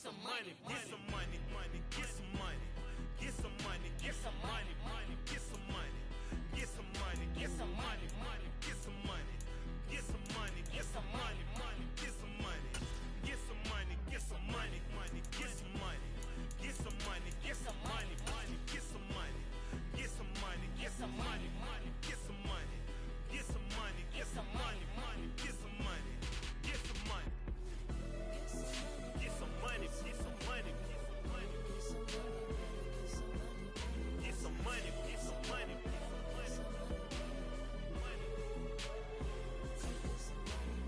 some money, get some money, money, get some money, get some money, get some money, money, get some money, get some money, get some money, money, get some money, get some money, get some money, money, get some money, get some money, get some money, money, get some money, get some money, get some money, money, get some money, get some money, get some money, money, get some money, get some money, get some money, money, get some money, get some money. Get some money, get some money, get some money, get some money, get some money, get some money, get some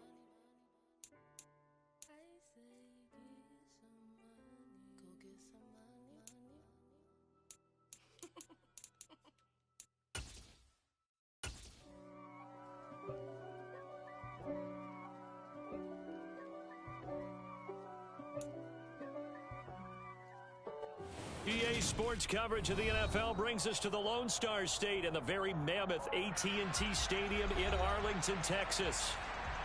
money, get some money, get some money. EA Sports coverage of the NFL brings us to the Lone Star State and the very mammoth AT&T Stadium in Arlington, Texas.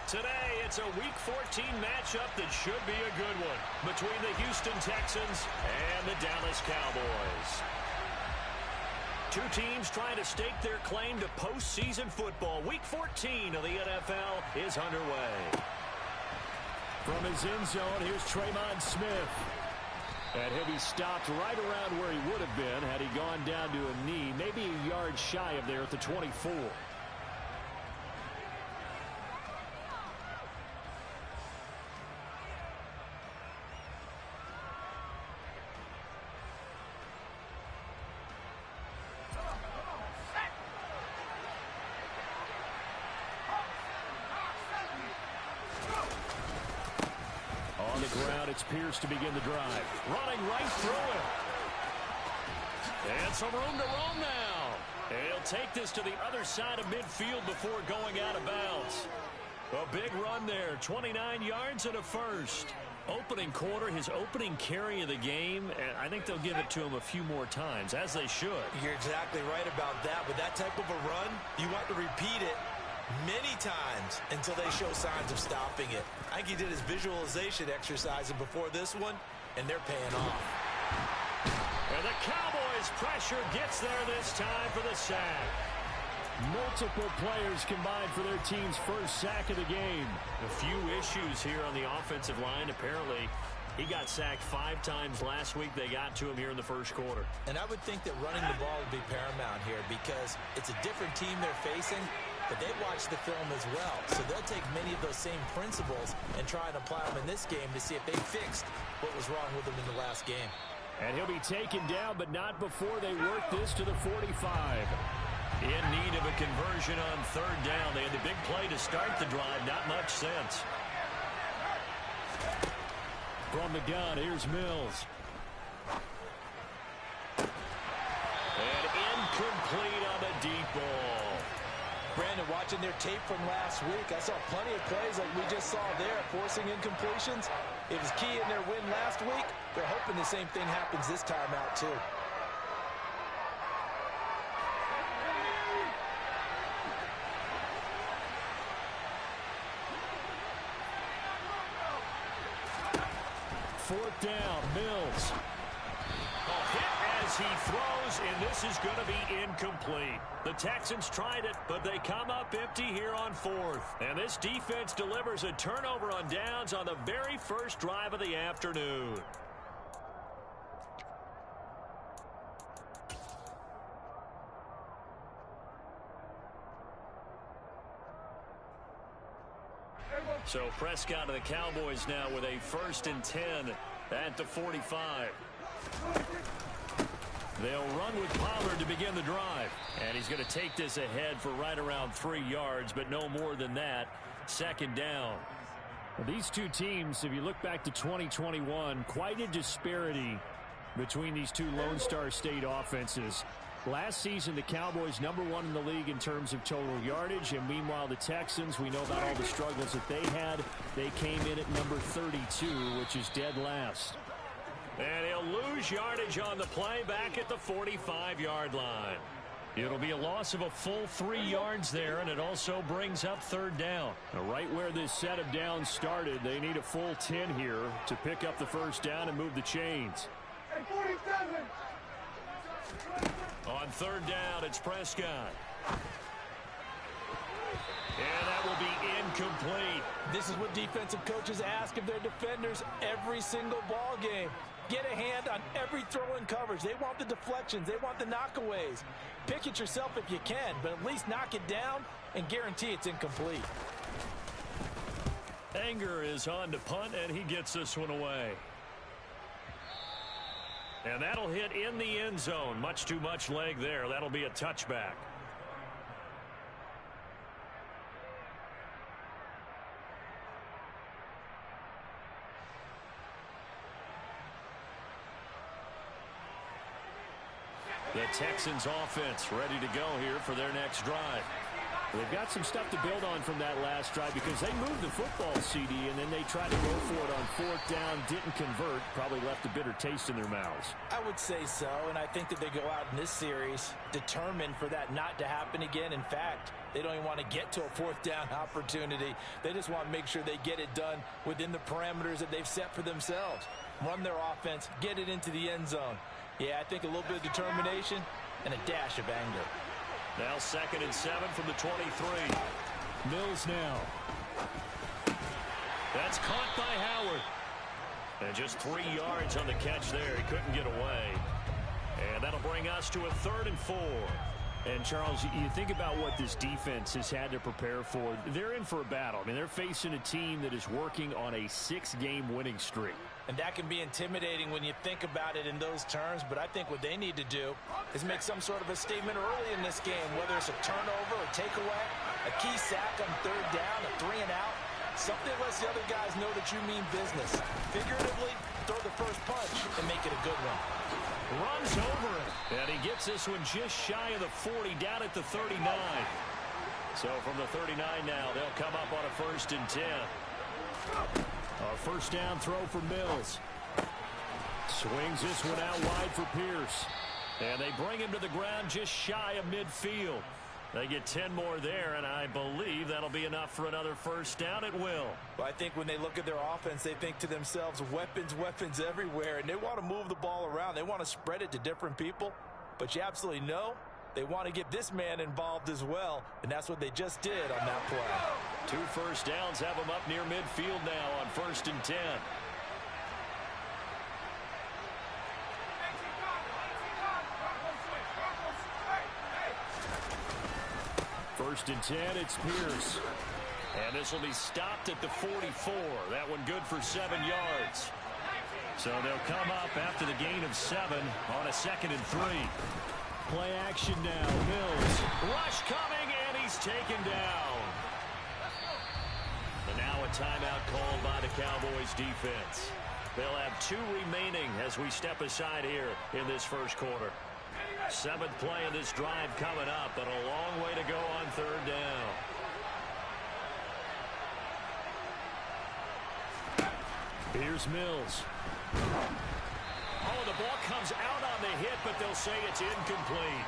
Today, it's a Week 14 matchup that should be a good one between the Houston Texans and the Dallas Cowboys. Two teams trying to stake their claim to postseason football. Week 14 of the NFL is underway. From his end zone, here's Tremon Smith. And he'll be stopped right around where he would have been had he gone down to a knee, maybe a yard shy of there at the 24. On the ground, it's Pierce to begin the drive. Running right through it. And some room to roam now. And he'll take this to the other side of midfield before going out of bounds. A big run there, 29 yards and a first. Opening quarter, his opening carry of the game, and I think they'll give it to him a few more times, as they should. You're exactly right about that. With that type of a run, you want to repeat it many times until they show signs of stopping it. I think he did his visualization exercise before this one, and they're paying off. And the Cowboys' pressure gets there this time for the sack. Multiple players combined for their team's first sack of the game. A few issues here on the offensive line. Apparently, he got sacked 5 times last week. They got to him here in the first quarter. And I would think that running the ball would be paramount here because it's a different team they're facing, but they watch the film as well. So they'll take many of those same principles and try and apply them in this game to see if they fixed what was wrong with them in the last game. And he'll be taken down, but not before they work this to the 45. In need of a conversion on third down. They had the big play to start the drive. Not much sense. From the gun, here's Mills. And incomplete on the deep ball. Brandon, watching their tape from last week, I saw plenty of plays like we just saw there, forcing incompletions. It was key in their win last week. They're hoping the same thing happens this time out, too. Fourth down, Mills. A hit as he throws, and this is going to be incomplete. The Texans tried it, but they come up empty here on fourth. And this defense delivers a turnover on downs on the very first drive of the afternoon. So Prescott and the Cowboys now with a 1st and 10 at the 45. They'll run with Pollard to begin the drive. And he's going to take this ahead for right around 3 yards, but no more than that. 2nd down. Well, these two teams, if you look back to 2021, quite a disparity between these two Lone Star State offenses. Last season, the Cowboys #1 in the league in terms of total yardage, and meanwhile the Texans, we know about all the struggles that they had. They came in at number 32, which is dead last. And he'll lose yardage on the play back at the 45-yard line. It'll be a loss of a full 3 yards there, and it also brings up third down. Right where this set of downs started, they need a full 10 here to pick up the first down and move the chains. On third down, it's Prescott. And that will be incomplete. This is what defensive coaches ask of their defenders every single ball game. Get a hand on every throw in coverage. They want the deflections. They want the knockaways. Pick it yourself if you can, but at least knock it down and guarantee it's incomplete. Anger is on to punt, and he gets this one away. And that'll hit in the end zone. Much too much leg there. That'll be a touchback. The Texans offense ready to go here for their next drive. They've got some stuff to build on from that last drive because they moved the football, CD, and then they tried to go for it on fourth down, didn't convert, probably left a bitter taste in their mouths. I would say so, and I think that they go out in this series determined for that not to happen again. In fact, they don't even want to get to a fourth down opportunity. They just want to make sure they get it done within the parameters that they've set for themselves. Run their offense, get it into the end zone. Yeah, I think a little bit of determination and a dash of anger. Now 2nd and 7 from the 23. Mills now. That's caught by Howard. And just 3 yards on the catch there. He couldn't get away. And that'll bring us to a 3rd and 4. And, Charles, you think about what this defense has had to prepare for. They're in for a battle. I mean, they're facing a team that is working on a 6-game winning streak. And that can be intimidating when you think about it in those terms. But I think what they need to do is make some sort of a statement early in this game, whether it's a turnover, a takeaway, a key sack on 3rd down, a 3 and out. Something that lets the other guys know that you mean business. Figuratively, throw the first punch and make it a good one. Runs over it. And he gets this one just shy of the 40, down at the 39. So from the 39 now, they'll come up on a 1st and 10. A first down throw for Mills. Swings this one out wide for Pierce. And they bring him to the ground just shy of midfield. They get 10 more there, and I believe that'll be enough for another first down. It will. Well, I think when they look at their offense, they think to themselves, weapons, weapons everywhere, and they want to move the ball around. They want to spread it to different people, but you absolutely know they want to get this man involved as well, and that's what they just did on that play. 2 first downs have them up near midfield now on 1st and 10. First and 10, it's Pierce. And this will be stopped at the 44. That one good for 7 yards. So they'll come up after the gain of 7 on a 2nd and 3. Play action now. Mills. Rush coming, and he's taken down. And now a timeout called by the Cowboys defense. They'll have 2 remaining as we step aside here in this first quarter. 7th play of this drive coming up, but a long way to go on 3rd down. Here's Mills. Oh, the ball comes out on the hit, but they'll say it's incomplete.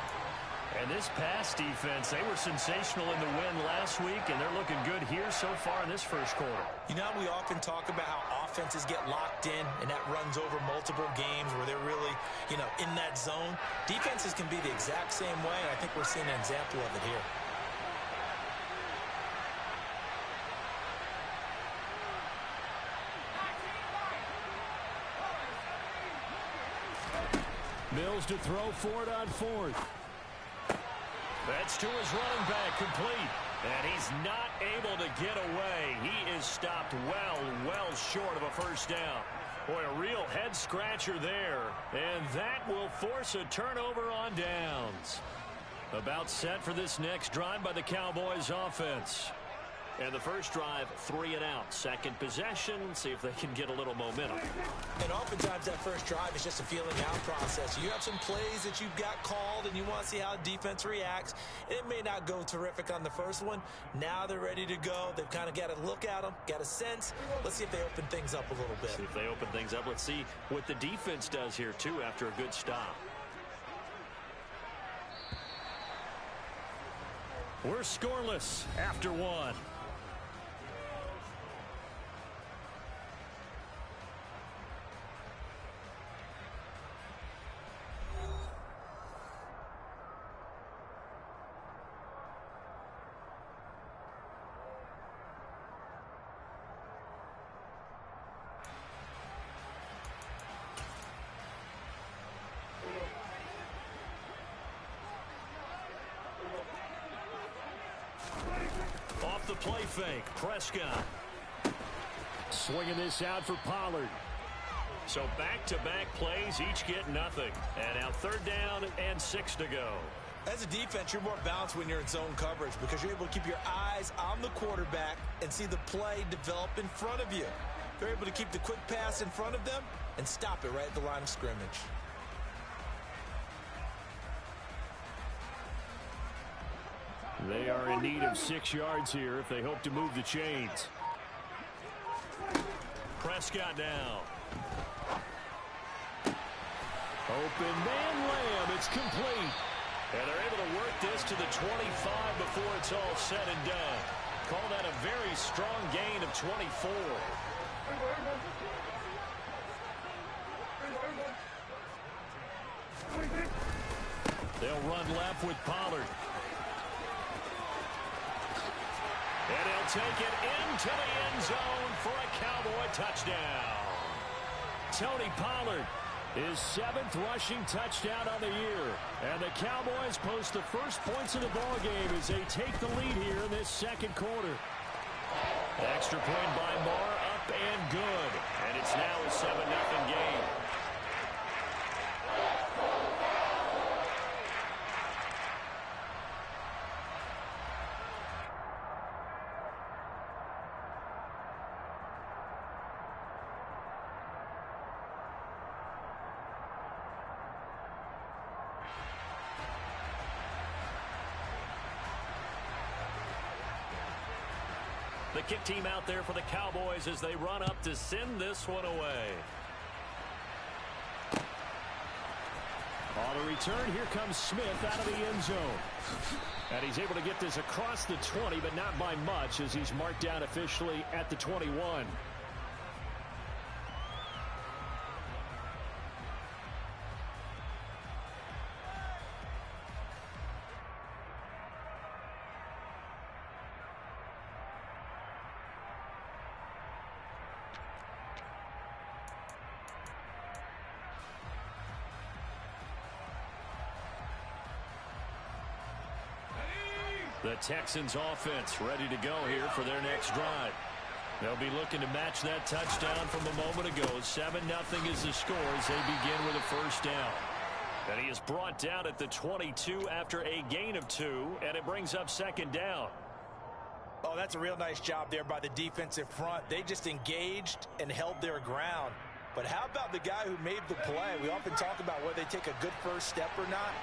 And this pass defense, they were sensational in the win last week, and they're looking good here so far in this first quarter. You know, we often talk about how offenses get locked in, and that runs over multiple games where they're really, in that zone. Defenses can be the exact same way, and I think we're seeing an example of it here. Mills to throw for it on 4th. That's to his running back, complete. And he's not able to get away. He is stopped well short of a first down. Boy, a real head-scratcher there. And that will force a turnover on downs. About set for this next drive by the Cowboys offense. And the first drive, 3 and out. Second possession, see if they can get a little momentum. And oftentimes that first drive is just a feeling out process. You have some plays that you've got called and you want to see how defense reacts. It may not go terrific on the first one. Now they're ready to go. They've kind of got to look at them, got a sense. Let's see if they open things up a little bit. See if they open things up. Let's see what the defense does here, too, after a good stop. We're scoreless after 1. Off the play fake, Prescott. Swinging this out for Pollard. So back-to-back plays, each get nothing. And now 3rd down and 6 to go. As a defense, you're more balanced when you're in zone coverage because you're able to keep your eyes on the quarterback and see the play develop in front of you. They're able to keep the quick pass in front of them and stop it right at the line of scrimmage. They are in need of 6 yards here if they hope to move the chains. Prescott now. Open man Lamb. It's complete. And they're able to work this to the 25 before it's all said and done. Call that a very strong gain of 24. They'll run left with Pollard. And he'll take it into the end zone for a Cowboy touchdown. Tony Pollard, his 7th rushing touchdown on the year. And the Cowboys post the first points of the ballgame as they take the lead here in this 2nd quarter. Extra point by Moore, up and good. And it's now a 7-0 game. The kick team out there for the Cowboys as they run up to send this one away. On the return, here comes Smith out of the end zone. And he's able to get this across the 20, but not by much as he's marked down officially at the 21. The Texans offense ready to go here for their next drive. They'll be looking to match that touchdown from a moment ago. 7-0 is the score as they begin with a first down. And he is brought down at the 22 after a gain of 2, and it brings up 2nd down. Oh, that's a real nice job there by the defensive front. They just engaged and held their ground. But how about the guy who made the play? We often talk about whether they take a good first step or not.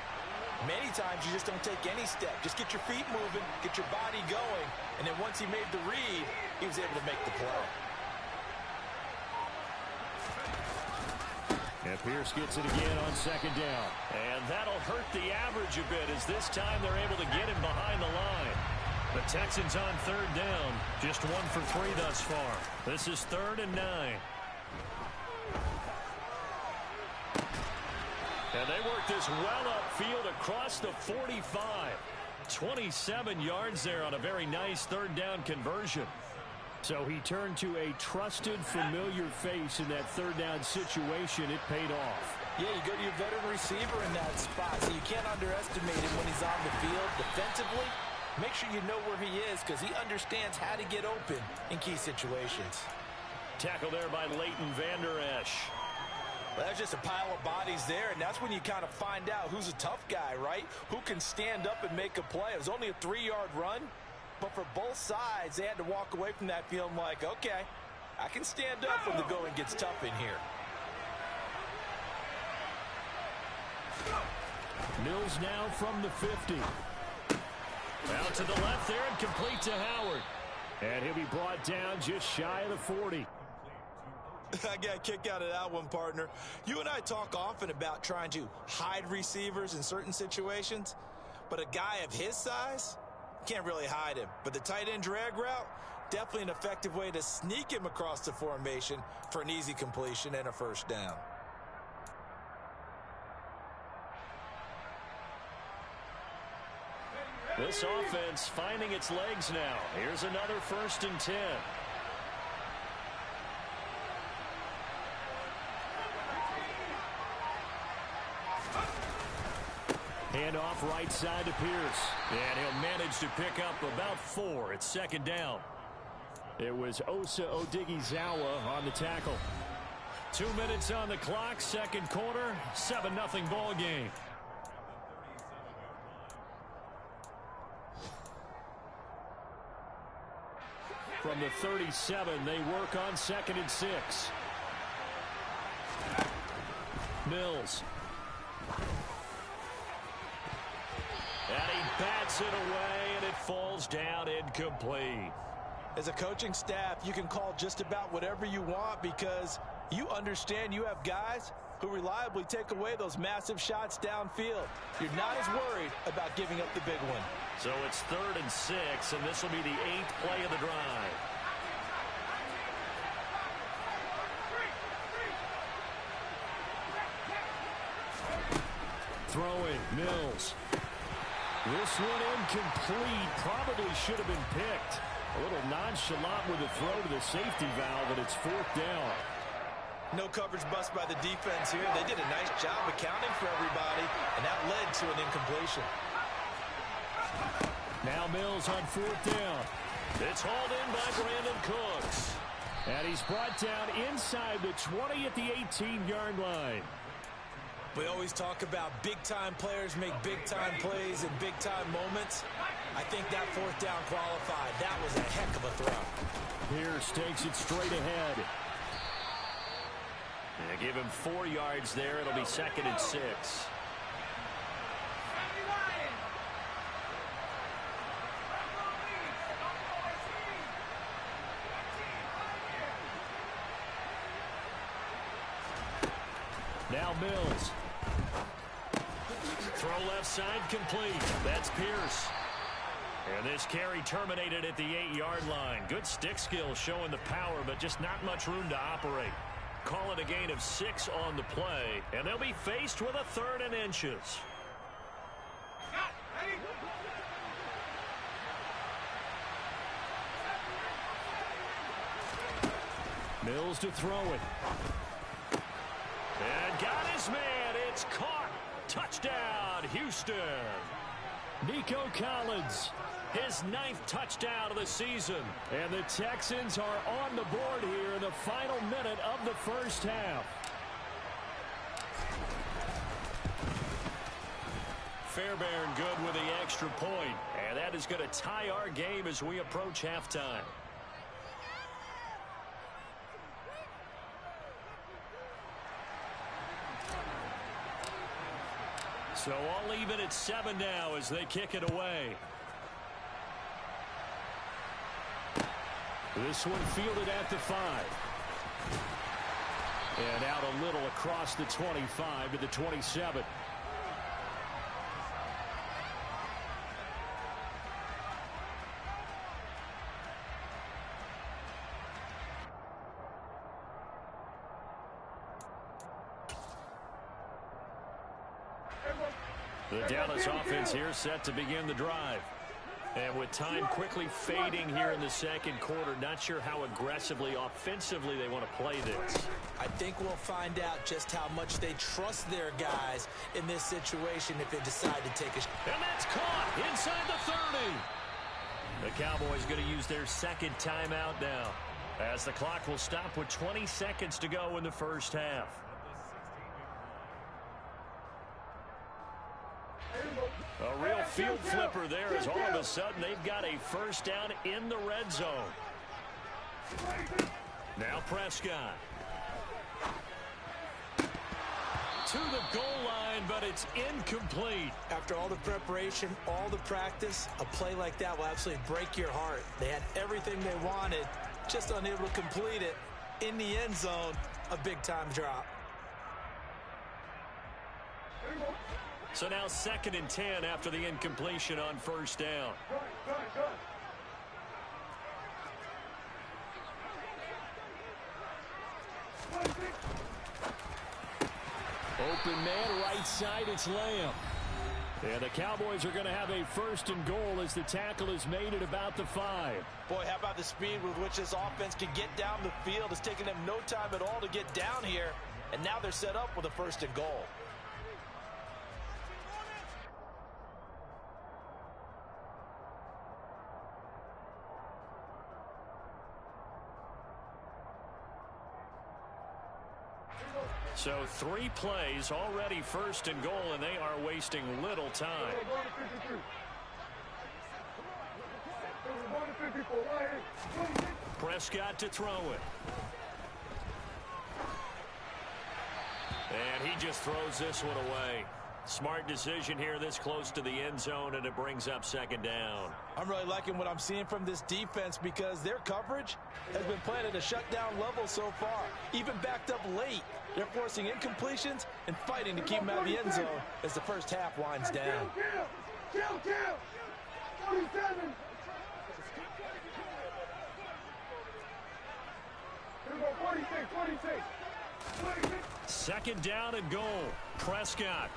Many times you just don't take any step. Just get your feet moving, get your body going, and then once he made the read, he was able to make the play. And Pierce gets it again on 2nd down. And that'll hurt the average a bit as this time they're able to get him behind the line. The Texans on 3rd down, just 1 for 3 thus far. This is 3rd and 9. And they work this well upfield across the 45. 27 yards there on a very nice 3rd down conversion. So he turned to a trusted, familiar face in that 3rd down situation. It paid off. Yeah, you go to your veteran receiver in that spot, so you can't underestimate him when he's on the field defensively. Make sure you know where he is because he understands how to get open in key situations. Tackle there by Leighton Vander Esch. Well, that's just a pile of bodies there, and that's when you kind of find out who's a tough guy, right? Who can stand up and make a play. It was only a 3-yard run, But for both sides, they had to walk away from that feeling like, okay, I can stand up when the going gets tough in here. Mills now from the 50. Out to the left there and complete to Howard. And he'll be brought down just shy of the 40. I got a kick out of that one, partner. You and I talk often about trying to hide receivers in certain situations, but a guy of his size can't really hide him. But the tight end drag route, definitely an effective way to sneak him across the formation for an easy completion and a first down. This offense finding its legs now. Here's another 1st and 10. Hand off right side to Pierce. And he'll manage to pick up about 4. It's 2nd down. It was Osa Odighizuwa on the tackle. 2 minutes on the clock, 2nd quarter, 7-0 ball game. From the 37, they work on 2nd and 6. Mills. And he bats it away, and it falls down incomplete. As a coaching staff, you can call just about whatever you want because you understand you have guys who reliably take away those massive shots downfield. You're not as worried about giving up the big one. So it's 3rd and 6, and this will be the 8th play of the drive. Throwing, Mills. This one incomplete. Probably should have been picked. A little nonchalant with a throw to the safety valve, and it's 4th down. No coverage bust by the defense here. They did a nice job accounting for everybody, and that led to an incompletion. Now Mills on 4th down. It's hauled in by Brandon Cooks. And he's brought down inside the 20 at the 18-yard line. We always talk about big-time players make big-time plays in big-time moments. I think that 4th down qualified. That was a heck of a throw. Pierce takes it straight ahead. And give him 4 yards there. It'll be 2nd and 6. Now Mills. Throw left side complete. That's Pierce. And this carry terminated at the 8-yard line. Good stick skill showing the power, but just not much room to operate. Call it a gain of 6 on the play, and they'll be faced with a 3rd and inches. Mills to throw it. And got his man. It's caught. Touchdown, Houston. Nico Collins. His 9th touchdown of the season. And the Texans are on the board here in the final minute of the first half. Fairbairn good with the extra point. And that is going to tie our game as we approach halftime. So all even at 7 now as they kick it away. This one fielded at the 5. And out a little across the 25 to the 27. The Dallas offense here set to begin the drive. And with time quickly fading here in the 2nd quarter, not sure how aggressively, offensively they want to play this. I think we'll find out just how much they trust their guys in this situation if they decide to take a shot. And that's caught inside the 30. The Cowboys going to use their 2nd timeout now, as the clock will stop with 20 seconds to go in the first half. A real field flipper there as all of a sudden they've got a first down in the red zone. Now Prescott. To the goal line, but it's incomplete. After all the preparation, all the practice, a play like that will absolutely break your heart. They had everything they wanted, just unable to complete it. In the end zone, a big-time drop. So now 2nd and 10 after the incompletion on first down. Open man, right side, it's Lamb. And the Cowboys are going to have a 1st and goal as the tackle is made at about the 5. Boy, how about the speed with which this offense can get down the field? It's taken them no time at all to get down here, and now they're set up with a 1st and goal. So 3 plays, already 1st and goal, and they are wasting little time. Prescott to throw it. And he just throws this one away. Smart decision here this close to the end zone, and it brings up 2nd down. I'm really liking what I'm seeing from this defense because their coverage has been played at a shutdown level so far. Even backed up late, they're forcing incompletions and fighting to keep them out of the end zone as the first half winds down. Kill! 47! 46. 2nd down and goal. Prescott.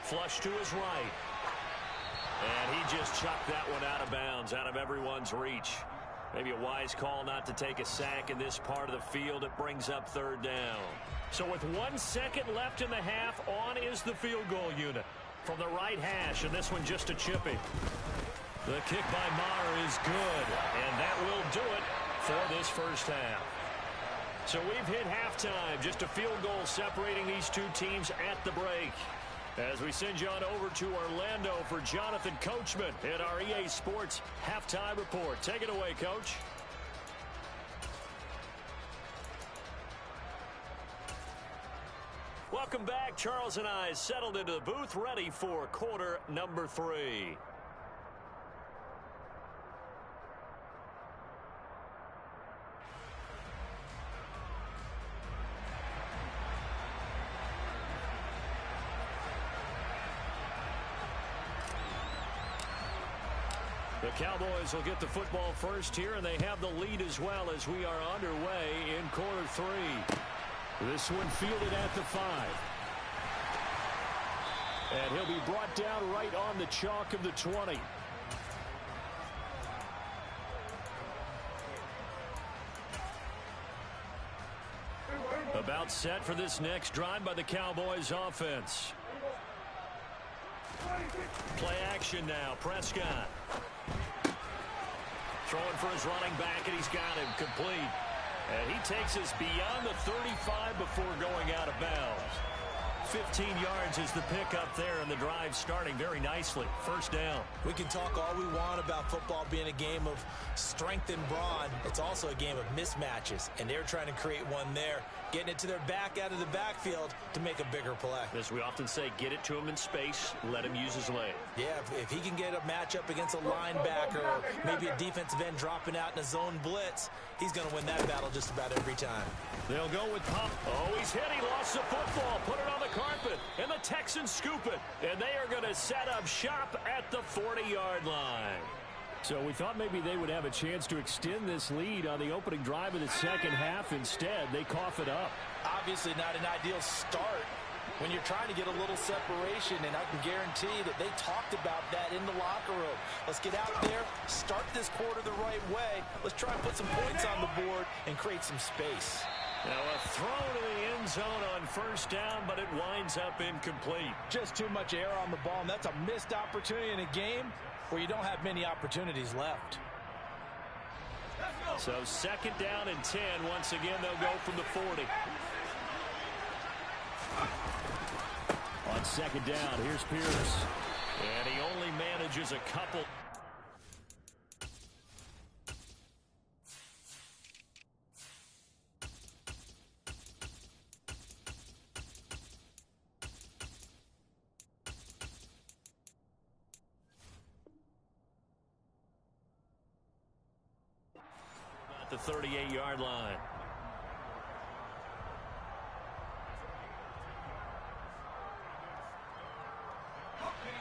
Flush to his right. And he just chucked that one out of bounds, out of everyone's reach. Maybe a wise call not to take a sack in this part of the field. It brings up 3rd down. So with 1 second left in the half, on is the field goal unit. From the right hash, and this one just a chippy. The kick by Maher is good, and that will do it for this first half. So we've hit halftime, just a field goal separating these two teams at the break. As we send you on over to Orlando for Jonathan Coachman in our EA Sports Halftime Report. Take it away, Coach. Welcome back. Charles and I settled into the booth, ready for quarter number 3. The Cowboys will get the football first here, and they have the lead as well as we are underway in quarter 3. This one fielded at the 5. And he'll be brought down right on the chalk of the 20. About set for this next drive by the Cowboys offense. Play action now. Prescott. Throwing for his running back, and he's got him complete. And he takes us beyond the 35 before going out of bounds. 15 yards is the pickup there, and the drive starting very nicely. First down. We can talk all we want about football being a game of strength and brawn. It's also a game of mismatches, and they're trying to create one there, getting it to their back out of the backfield to make a bigger play. As we often say, get it to him in space, let him use his leg. Yeah, if he can get a matchup against a linebacker or maybe a defensive end dropping out in a zone blitz, he's going to win that battle just about every time. They'll go with Pop. Oh, he's hit. He lost the football. Put it on the carpet. And the Texans scoop it. And they are going to set up shop at the 40-yard line. So we thought maybe they would have a chance to extend this lead on the opening drive of the second half. Instead, they cough it up. Obviously not an ideal start when you're trying to get a little separation, and I can guarantee that they talked about that in the locker room. Let's get out there, start this quarter the right way. Let's try and put some points on the board and create some space. Now a throw to the end zone on first down, but it winds up incomplete. Just too much air on the ball, and that's a missed opportunity in a game where you don't have many opportunities left. So second down and 10. Once again, they'll go from the 40. On second down, here's Pierce. And he only manages a couple. At the 38-yard line.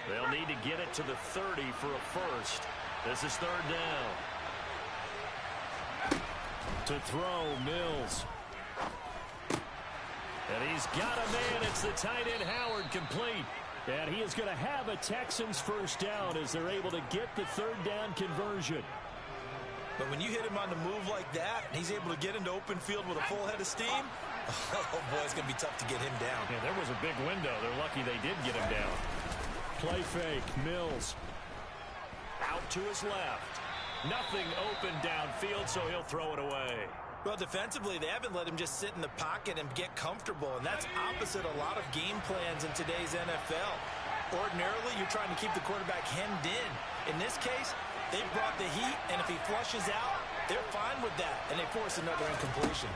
They'll need to get it to the 30 for a first. This is third down. To throw, Mills. And he's got a man. It's the tight end, Howard, complete. And he is going to have a Texans first down as they're able to get the third down conversion. But when you hit him on the move like that, and he's able to get into open field with a full head of steam, oh boy, it's going to be tough to get him down. Yeah, there was a big window. They're lucky they did get him down. Play fake, Mills. Out to his left. Nothing open downfield, so he'll throw it away. Well, defensively, they haven't let him just sit in the pocket and get comfortable, and that's opposite a lot of game plans in today's NFL. Ordinarily, you're trying to keep the quarterback hemmed in. In this case, they've brought the heat, and if he flushes out, they're fine with that, and they force another incompletion.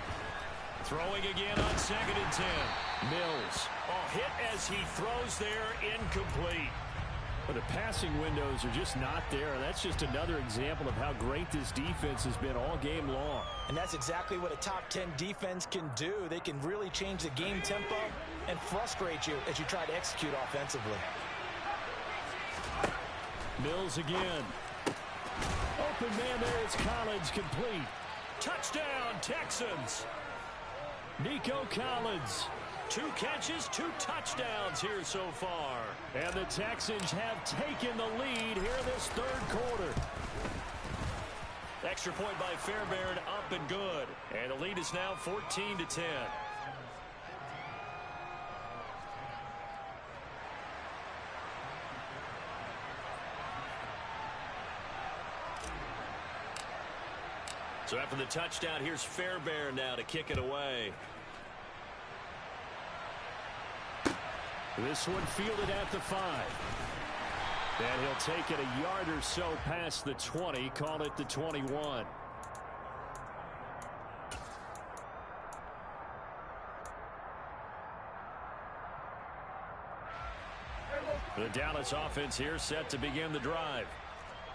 Throwing again on 2nd and 10. Mills. Oh, hit as he throws there, incomplete. Well, the passing windows are just not there, and that's just another example of how great this defense has been all game long. And that's exactly what a top 10 defense can do. They can really change the game tempo and frustrate you as you try to execute offensively. Mills again. Open man there is Collins, complete. Touchdown, Texans. Nico Collins. 2 catches, 2 touchdowns here so far. And the Texans have taken the lead here this third quarter. Extra point by Fairbairn, up and good. And the lead is now 14-10. So after the touchdown, here's Fairbairn now to kick it away. This one fielded at the 5. And he'll take it a yard or so past the 20, call it the 21. The Dallas offense here set to begin the drive.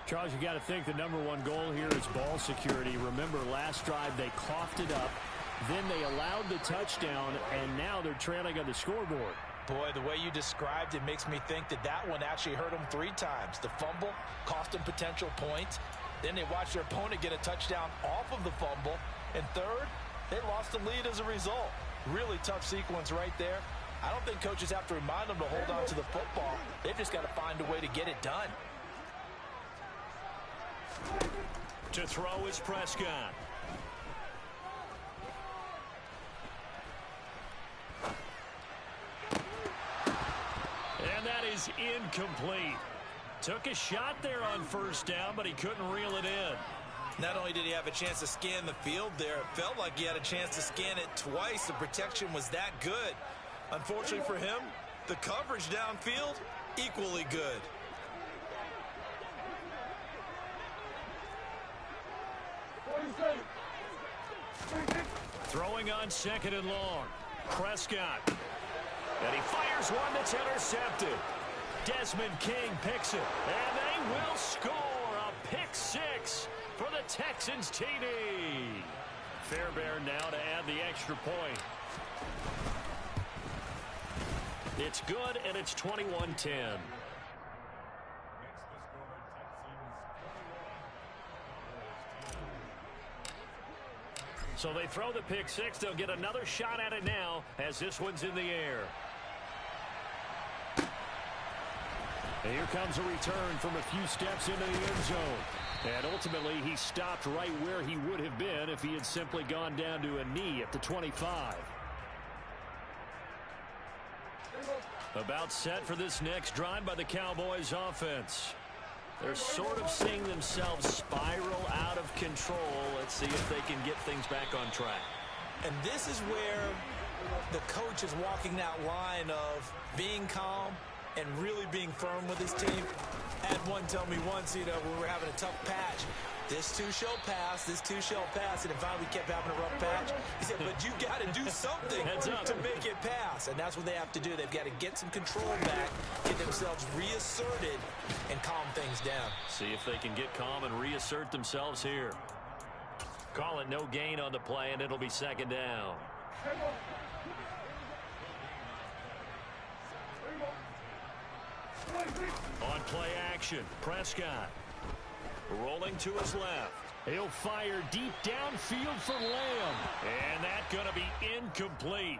Charles, you got to think the #1 goal here is ball security. Remember, last drive they coughed it up, then they allowed the touchdown, and now they're trailing on the scoreboard. Boy, the way you described it makes me think that that one actually hurt them 3 times. The fumble cost them potential points. Then they watched their opponent get a touchdown off of the fumble. And third, they lost the lead as a result. Really tough sequence right there. I don't think coaches have to remind them to hold on to the football. They've just got to find a way to get it done. To throw is Prescott. And that is incomplete. Took a shot there on first down, but he couldn't reel it in. Not only did he have a chance to scan the field there, it felt like he had a chance to scan it twice. The protection was that good. Unfortunately for him, the coverage downfield, equally good. Throwing on 2nd and long. Prescott. And he fires one that's intercepted. Desmond King picks it. And they will score a pick 6 for the Texans TD. Fairbairn now to add the extra point. It's good, and it's 21-10. So they throw the pick 6. They'll get another shot at it now as this one's in the air. And here comes a return from a few steps into the end zone. And ultimately, he stopped right where he would have been if he had simply gone down to a knee at the 25. About set for this next drive by the Cowboys offense. They're sort of seeing themselves spiral out of control. Let's see if they can get things back on track. And this is where the coach is walking that line of being calm and really being firm with his team. I had one tell me once, when we were having a tough patch, this too shall pass, this too shall pass. And if we kept having a rough patch, he said, but you got to do something to make it pass. And that's what they have to do. They've got to get some control back, get themselves reasserted, and calm things down. See if they can get calm and reassert themselves here. Call it no gain on the play, and it'll be second down. On play action, Prescott. Rolling to his left. He'll fire deep downfield for Lamb. And that's going to be incomplete.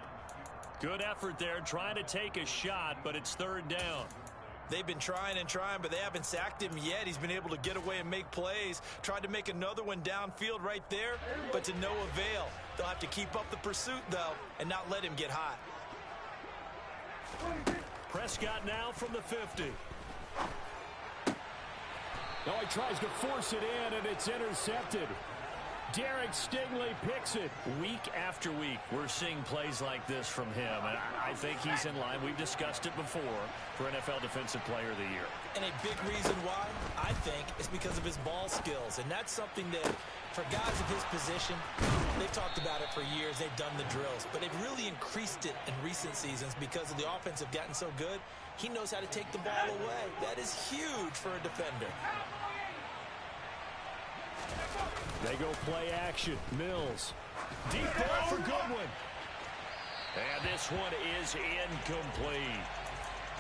Good effort there trying to take a shot, but it's third down. They've been trying and trying, but they haven't sacked him yet. He's been able to get away and make plays. Tried to make another one downfield right there, but to no avail. They'll have to keep up the pursuit, though, and not let him get hot. Prescott now from the 50. No, he tries to force it in, and it's intercepted. Derek Stingley picks it. Week after week, we're seeing plays like this from him, and I think he's in line. We've discussed it before for NFL Defensive Player of the Year. And a big reason why, I think, is because of his ball skills. And that's something that, for guys of his position, they've talked about it for years. They've done the drills. But they've really increased it in recent seasons because of the offense have gotten so good. He knows how to take the ball away. That is huge for a defender. They go play action. Mills. Deep ball for Goodwin. And this one is incomplete.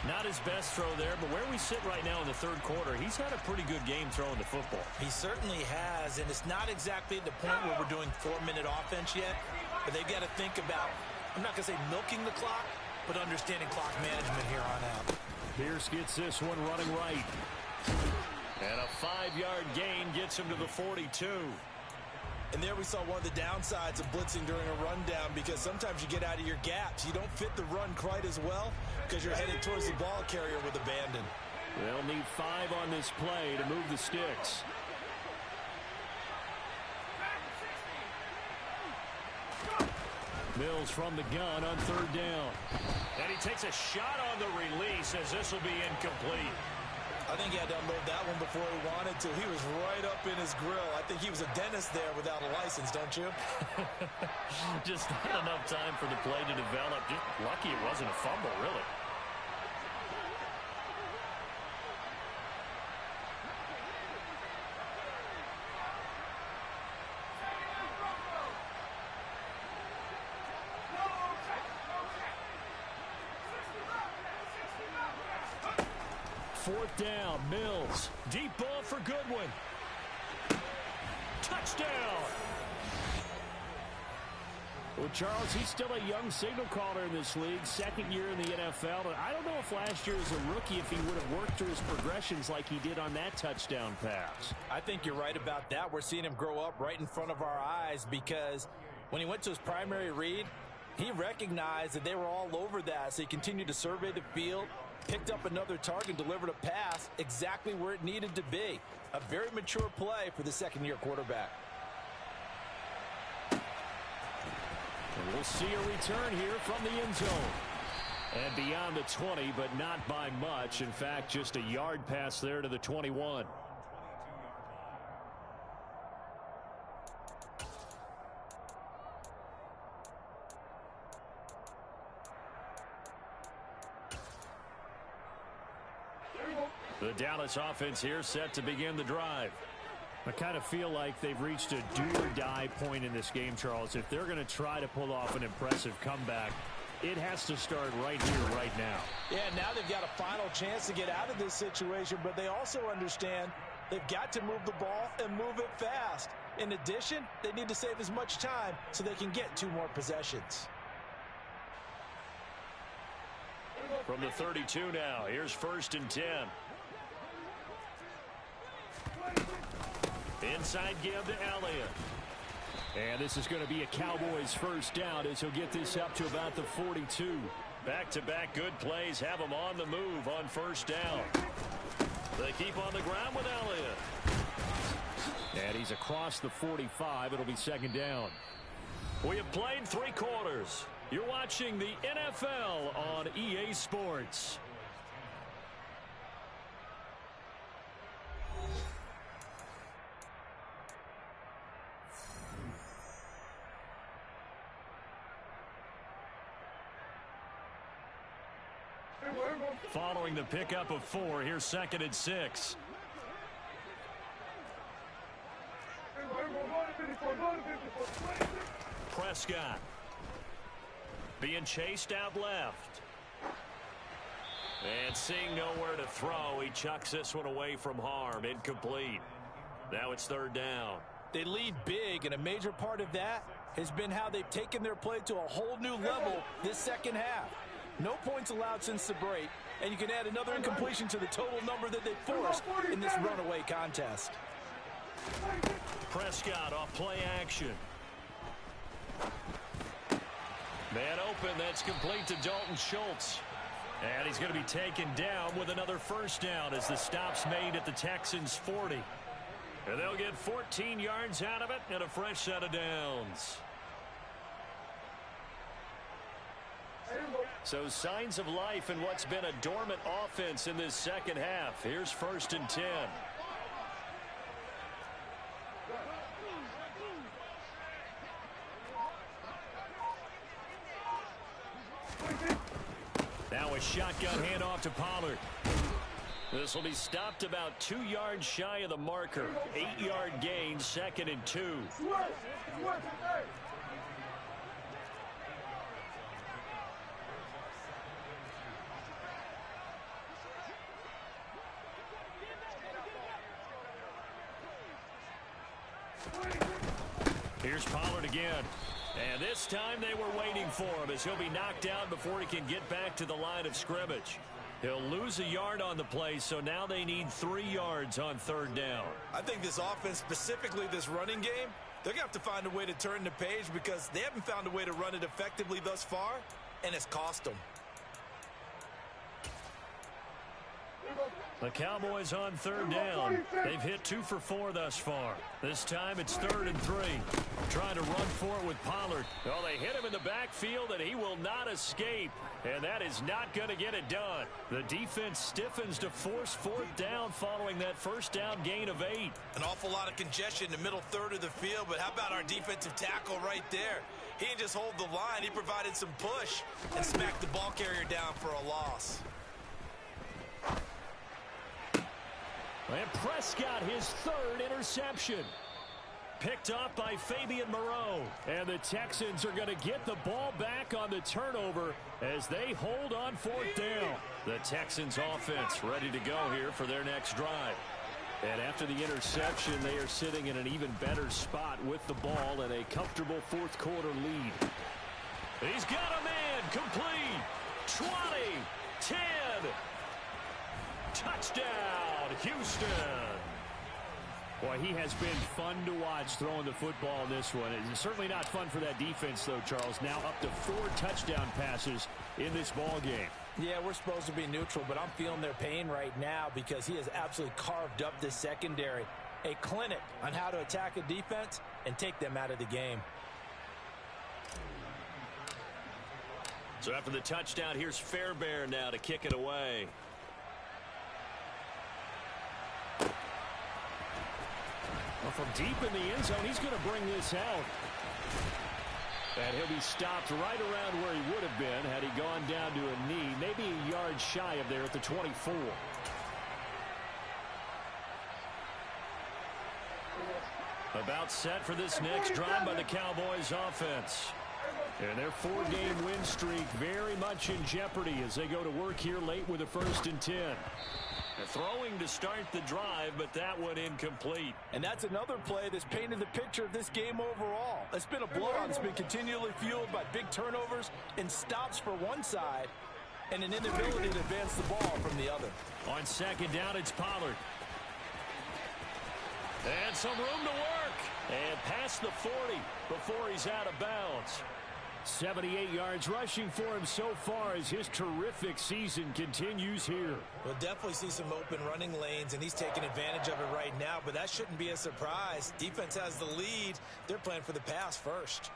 Not his best throw there, but where we sit right now in the third quarter, he's had a pretty good game throwing the football. He certainly has, and it's not exactly at the point where we're doing 4-minute offense yet, but they've got to think about, I'm not going to say milking the clock, but understanding clock management here on out. Pierce gets this one running right. And a 5-yard gain gets him to the 42. And there we saw one of the downsides of blitzing during a rundown, because sometimes you get out of your gaps. You don't fit the run quite as well because you're headed towards the ball carrier with abandon. They'll need 5 on this play to move the sticks. Mills from the gun on third down. And he takes a shot on the release as this will be incomplete. I think he had to unload that one before he wanted to. He was right up in his grill. I think he was a dentist there without a license, don't you? Just not enough time for the play to develop. Just lucky it wasn't a fumble, really. Fourth down, Mills. Deep ball for Goodwin. Touchdown! Well, Charles, he's still a young signal caller in this league, second year in the NFL. And I don't know if last year as a rookie, if he would have worked through his progressions like he did on that touchdown pass. I think you're right about that. We're seeing him grow up right in front of our eyes, because when he went to his primary read, he recognized that they were all over that. So he continued to survey the field, picked up another target, delivered a pass exactly where it needed to be. A very mature play for the second-year quarterback. And we'll see a return here from the end zone. And beyond the 20, but not by much. In fact, just a yard pass there to the 21. The Dallas offense here set to begin the drive. I kind of feel like they've reached a do-or-die point in this game, Charles. If they're going to try to pull off an impressive comeback, it has to start right here, right now. Yeah, now they've got a final chance to get out of this situation, but they also understand they've got to move the ball and move it fast. In addition, they need to save as much time so they can get 2 more possessions. From the 32 now, here's 1st and 10. Inside give to Elliott. And this is going to be a Cowboys first down as he'll get this up to about the 42. Back-to-back good plays have him on the move on 1st down. They keep on the ground with Elliott. And he's across the 45. It'll be 2nd down. We have played 3 quarters. You're watching the NFL on EA Sports. Following the pickup of 4, here's 2nd and 6. Prescott being chased out left. And seeing nowhere to throw, he chucks this one away from harm. Incomplete. Now it's 3rd down. They lead big, and a major part of that has been how they've taken their play to a whole new level this second half. No points allowed since the break, and you can add another incompletion to the total number that they forced in this runaway contest. Prescott off play action. Man open, that's complete to Dalton Schultz. And he's going to be taken down with another 1st down as the stop's made at the Texans' 40. And they'll get 14 yards out of it and a fresh set of downs. So signs of life in what's been a dormant offense in this second half. Here's 1st and 10. Now a shotgun handoff to Pollard. This will be stopped about 2 yards shy of the marker. 8-yard gain, 2nd and 2. Here's Pollard again. And this time they were waiting for him as he'll be knocked down before he can get back to the line of scrimmage. He'll lose a yard on the play, so now they need 3 yards on 3rd down. I think this offense, specifically this running game, they're going to have to find a way to turn the page because they haven't found a way to run it effectively thus far, and it's cost them. The Cowboys on 3rd down. They've hit 2 for 4 thus far. This time it's 3rd and 3. Trying to run for it with Pollard. Oh, they hit him in the backfield, and he will not escape. And that is not going to get it done. The defense stiffens to force 4th down following that 1st down gain of 8. An awful lot of congestion in the middle third of the field, but how about our defensive tackle right there? He didn't just hold the line. He provided some push and smacked the ball carrier down for a loss. And Prescott, his 3rd interception. Picked off by Fabian Moreau. And the Texans are going to get the ball back on the turnover as they hold on 4th down. The Texans offense ready to go here for their next drive. And after the interception, they are sitting in an even better spot with the ball and a comfortable 4th quarter lead. He's got a man complete. 20, 10. Touchdown, Houston. Boy, he has been fun to watch throwing the football in this one. It's certainly not fun for that defense, though, Charles. Now up to 4 touchdown passes in this ball game. Yeah, we're supposed to be neutral, but I'm feeling their pain right now because he has absolutely carved up this secondary. A clinic on how to attack a defense and take them out of the game. So after the touchdown, here's Fairbairn now to kick it away. Well, from deep in the end zone, he's going to bring this out. And he'll be stopped right around where he would have been had he gone down to a knee, maybe a yard shy of there at the 24. About set for this next drive by the Cowboys offense. And their 4-game win streak very much in jeopardy as they go to work here late with a 1st and 10. Throwing to start the drive, but that one incomplete. And that's another play that's painted the picture of this game overall. It's been a blowout that's been continually fueled by big turnovers and stops for one side and an inability to advance the ball from the other. On 2nd down, it's Pollard. And some room to work. And past the 40 before he's out of bounds. 78 yards rushing for him so far as his terrific season continues here. We'll definitely see some open running lanes, and he's taking advantage of it right now, but that shouldn't be a surprise. Defense has the lead. They're playing for the pass first.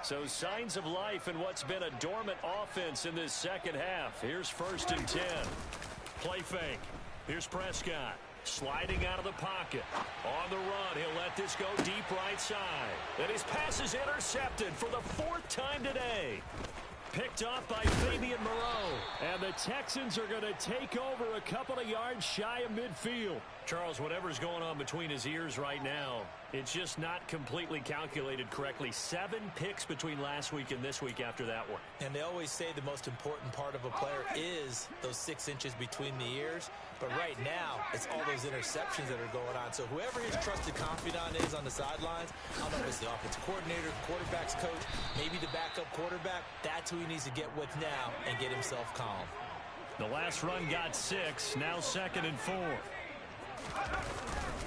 So signs of life in what's been a dormant offense in this second half. Here's 1st and 10. Play fake. Here's Prescott. Sliding out of the pocket. On the run, he'll let this go deep right side. And his pass is intercepted for the 4th time today. Picked off by Fabian Moreau. And the Texans are going to take over a couple of yards shy of midfield. Charles, whatever's going on between his ears right now, it's just not completely calculated correctly. 7 picks between last week and this week after that one. And they always say the most important part of a player is those 6 inches between the ears. But right now, it's all those interceptions that are going on. So whoever his trusted confidant is on the sidelines, I don't know if it's the offensive coordinator, quarterback's coach, maybe the backup quarterback, that's who he needs to get with now and get himself calm. The last run got 6, now 2nd and 4.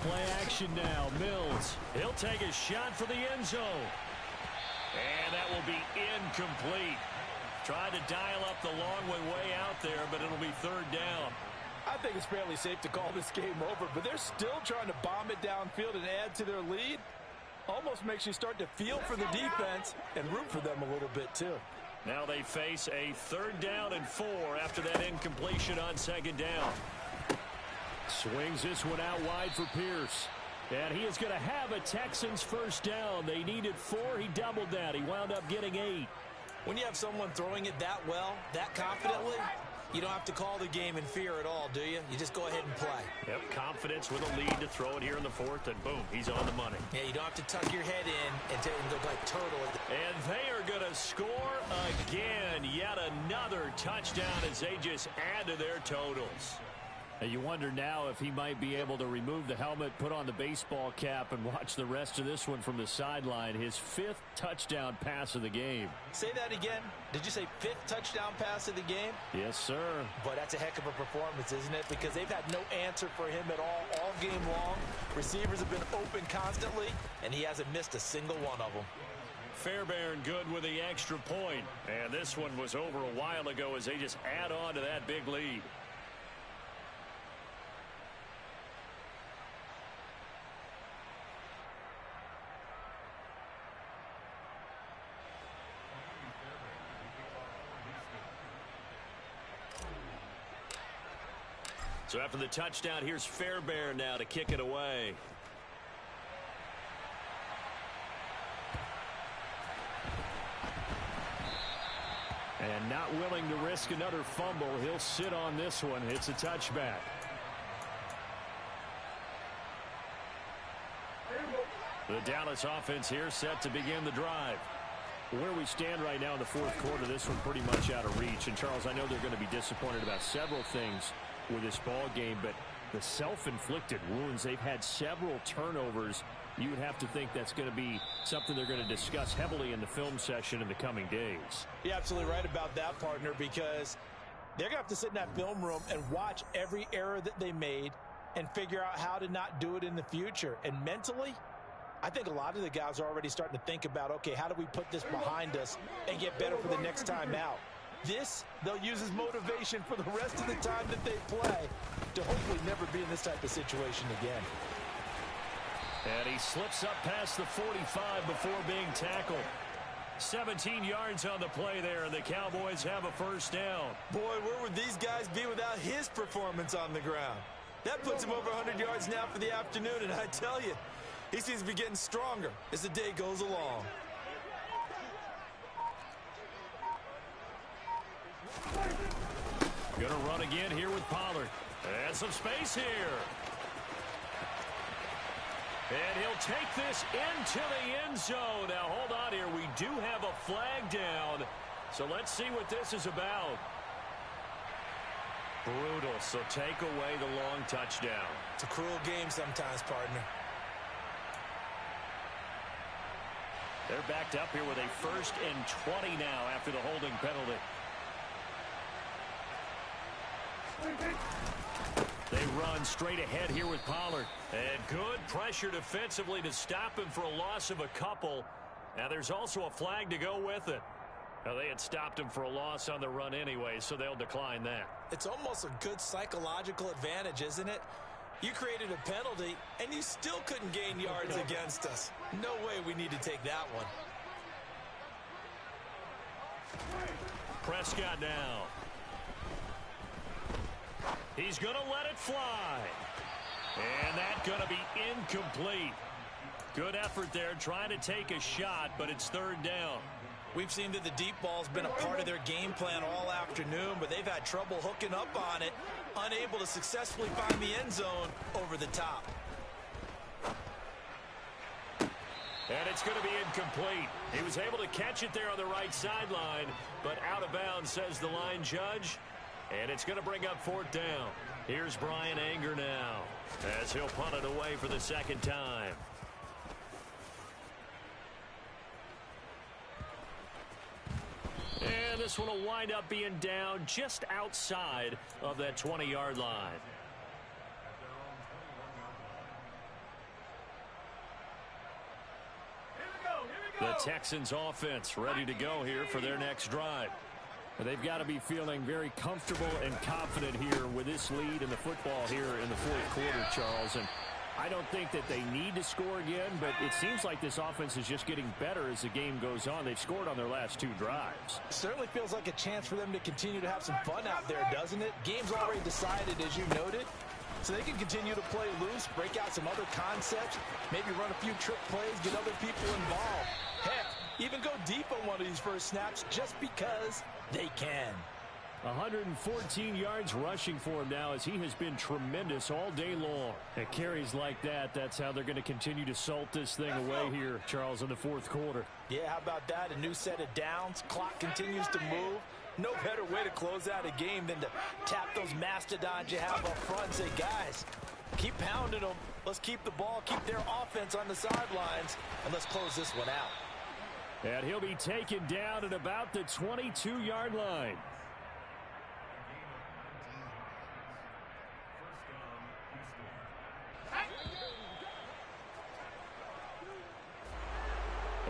Play action now. Mills. He'll take a shot for the end zone. And that will be incomplete. Tried to dial up the long way out there, but it'll be 3rd down. I think it's fairly safe to call this game over, but they're still trying to bomb it downfield and add to their lead. Almost makes you start to feel for the defense and root for them a little bit too. Now they face a 3rd down and 4 after that incompletion on 2nd down. Swings this one out wide for Pierce. And he is going to have a Texans 1st down. They needed 4. He doubled that. He wound up getting 8. When you have someone throwing it that well, that confidently, you don't have to call the game in fear at all, do you? You just go ahead and play. Yep, confidence with a lead to throw it here in the 4th, and boom, he's on the money. Yeah, you don't have to tuck your head in and go play turtle. And they are going to score again. Yet another touchdown as they just add to their totals. And you wonder now if he might be able to remove the helmet, put on the baseball cap, and watch the rest of this one from the sideline. His 5th touchdown pass of the game. Say that again. Did you say 5th touchdown pass of the game? Yes, sir. But that's a heck of a performance, isn't it? Because they've had no answer for him at all game long. Receivers have been open constantly, and he hasn't missed a single one of them. Fairbairn good with the extra point. And this one was over a while ago as they just add on to that big lead. So after the touchdown, here's Fairbairn now to kick it away. And not willing to risk another fumble. He'll sit on this one. It's a touchback. The Dallas offense here set to begin the drive. Where we stand right now in the 4th quarter, this one pretty much out of reach. And, Charles, I know they're going to be disappointed about several things with this ball game, but the self-inflicted wounds, they've had several turnovers. You would have to think that's going to be something they're going to discuss heavily in the film session in the coming days. You're absolutely right about that, partner, because they're going to have to sit in that film room and watch every error that they made and figure out how to not do it in the future. And mentally, I think a lot of the guys are already starting to think about, okay, how do we put this behind us and get better for the next time out? This, they'll use as motivation for the rest of the time that they play to hopefully never be in this type of situation again. And he slips up past the 45 before being tackled. 17 yards on the play there, and the Cowboys have a 1st down. Boy, where would these guys be without his performance on the ground? That puts him over 100 yards now for the afternoon, and I tell you, he seems to be getting stronger as the day goes along. Gonna run again here with Pollard. And some space here. And he'll take this into the end zone. Now, hold on here. We do have a flag down. So let's see what this is about. Brutal. So take away the long touchdown. It's a cruel game sometimes, partner. They're backed up here with a 1st and 20 now after the holding penalty. They run straight ahead here with Pollard. And good pressure defensively to stop him for a loss of a couple. Now there's also a flag to go with it. Now they had stopped him for a loss on the run anyway, so they'll decline that. It's almost a good psychological advantage, isn't it? You created a penalty, and you still couldn't gain yards against us. No way we need to take that one. Prescott now. He's going to let it fly. And that's going to be incomplete. Good effort there trying to take a shot, but it's 3rd down. We've seen that the deep ball's been a part of their game plan all afternoon, but they've had trouble hooking up on it, unable to successfully find the end zone over the top. And it's going to be incomplete. He was able to catch it there on the right sideline, but out of bounds, says the line judge. And it's going to bring up 4th down. Here's Brian Anger now, as he'll punt it away for the second time. And this one will wind up being down just outside of that 20-yard line. The Texans offense ready to go here for their next drive. They've got to be feeling very comfortable and confident here with this lead in the football here in the 4th quarter, Charles. And I don't think that they need to score again, but it seems like this offense is just getting better as the game goes on. They've scored on their last 2 drives. Certainly feels like a chance for them to continue to have some fun out there, doesn't it? Game's already decided, as you noted. So they can continue to play loose, break out some other concepts, maybe run a few trick plays, get other people involved. Heck, even go deep on one of these first snaps just because they can. 114 yards rushing for him now, as he has been tremendous all day long. At carries like that, that's how they're going to continue to salt this thing away here, Charles, in the 4th quarter. Yeah, how about that? A new set of downs. Clock continues to move. No better way to close out a game than to tap those mastodons you have up front and say, guys, keep pounding them. Let's keep the ball, keep their offense on the sidelines, and let's close this one out. And he'll be taken down at about the 22-yard line.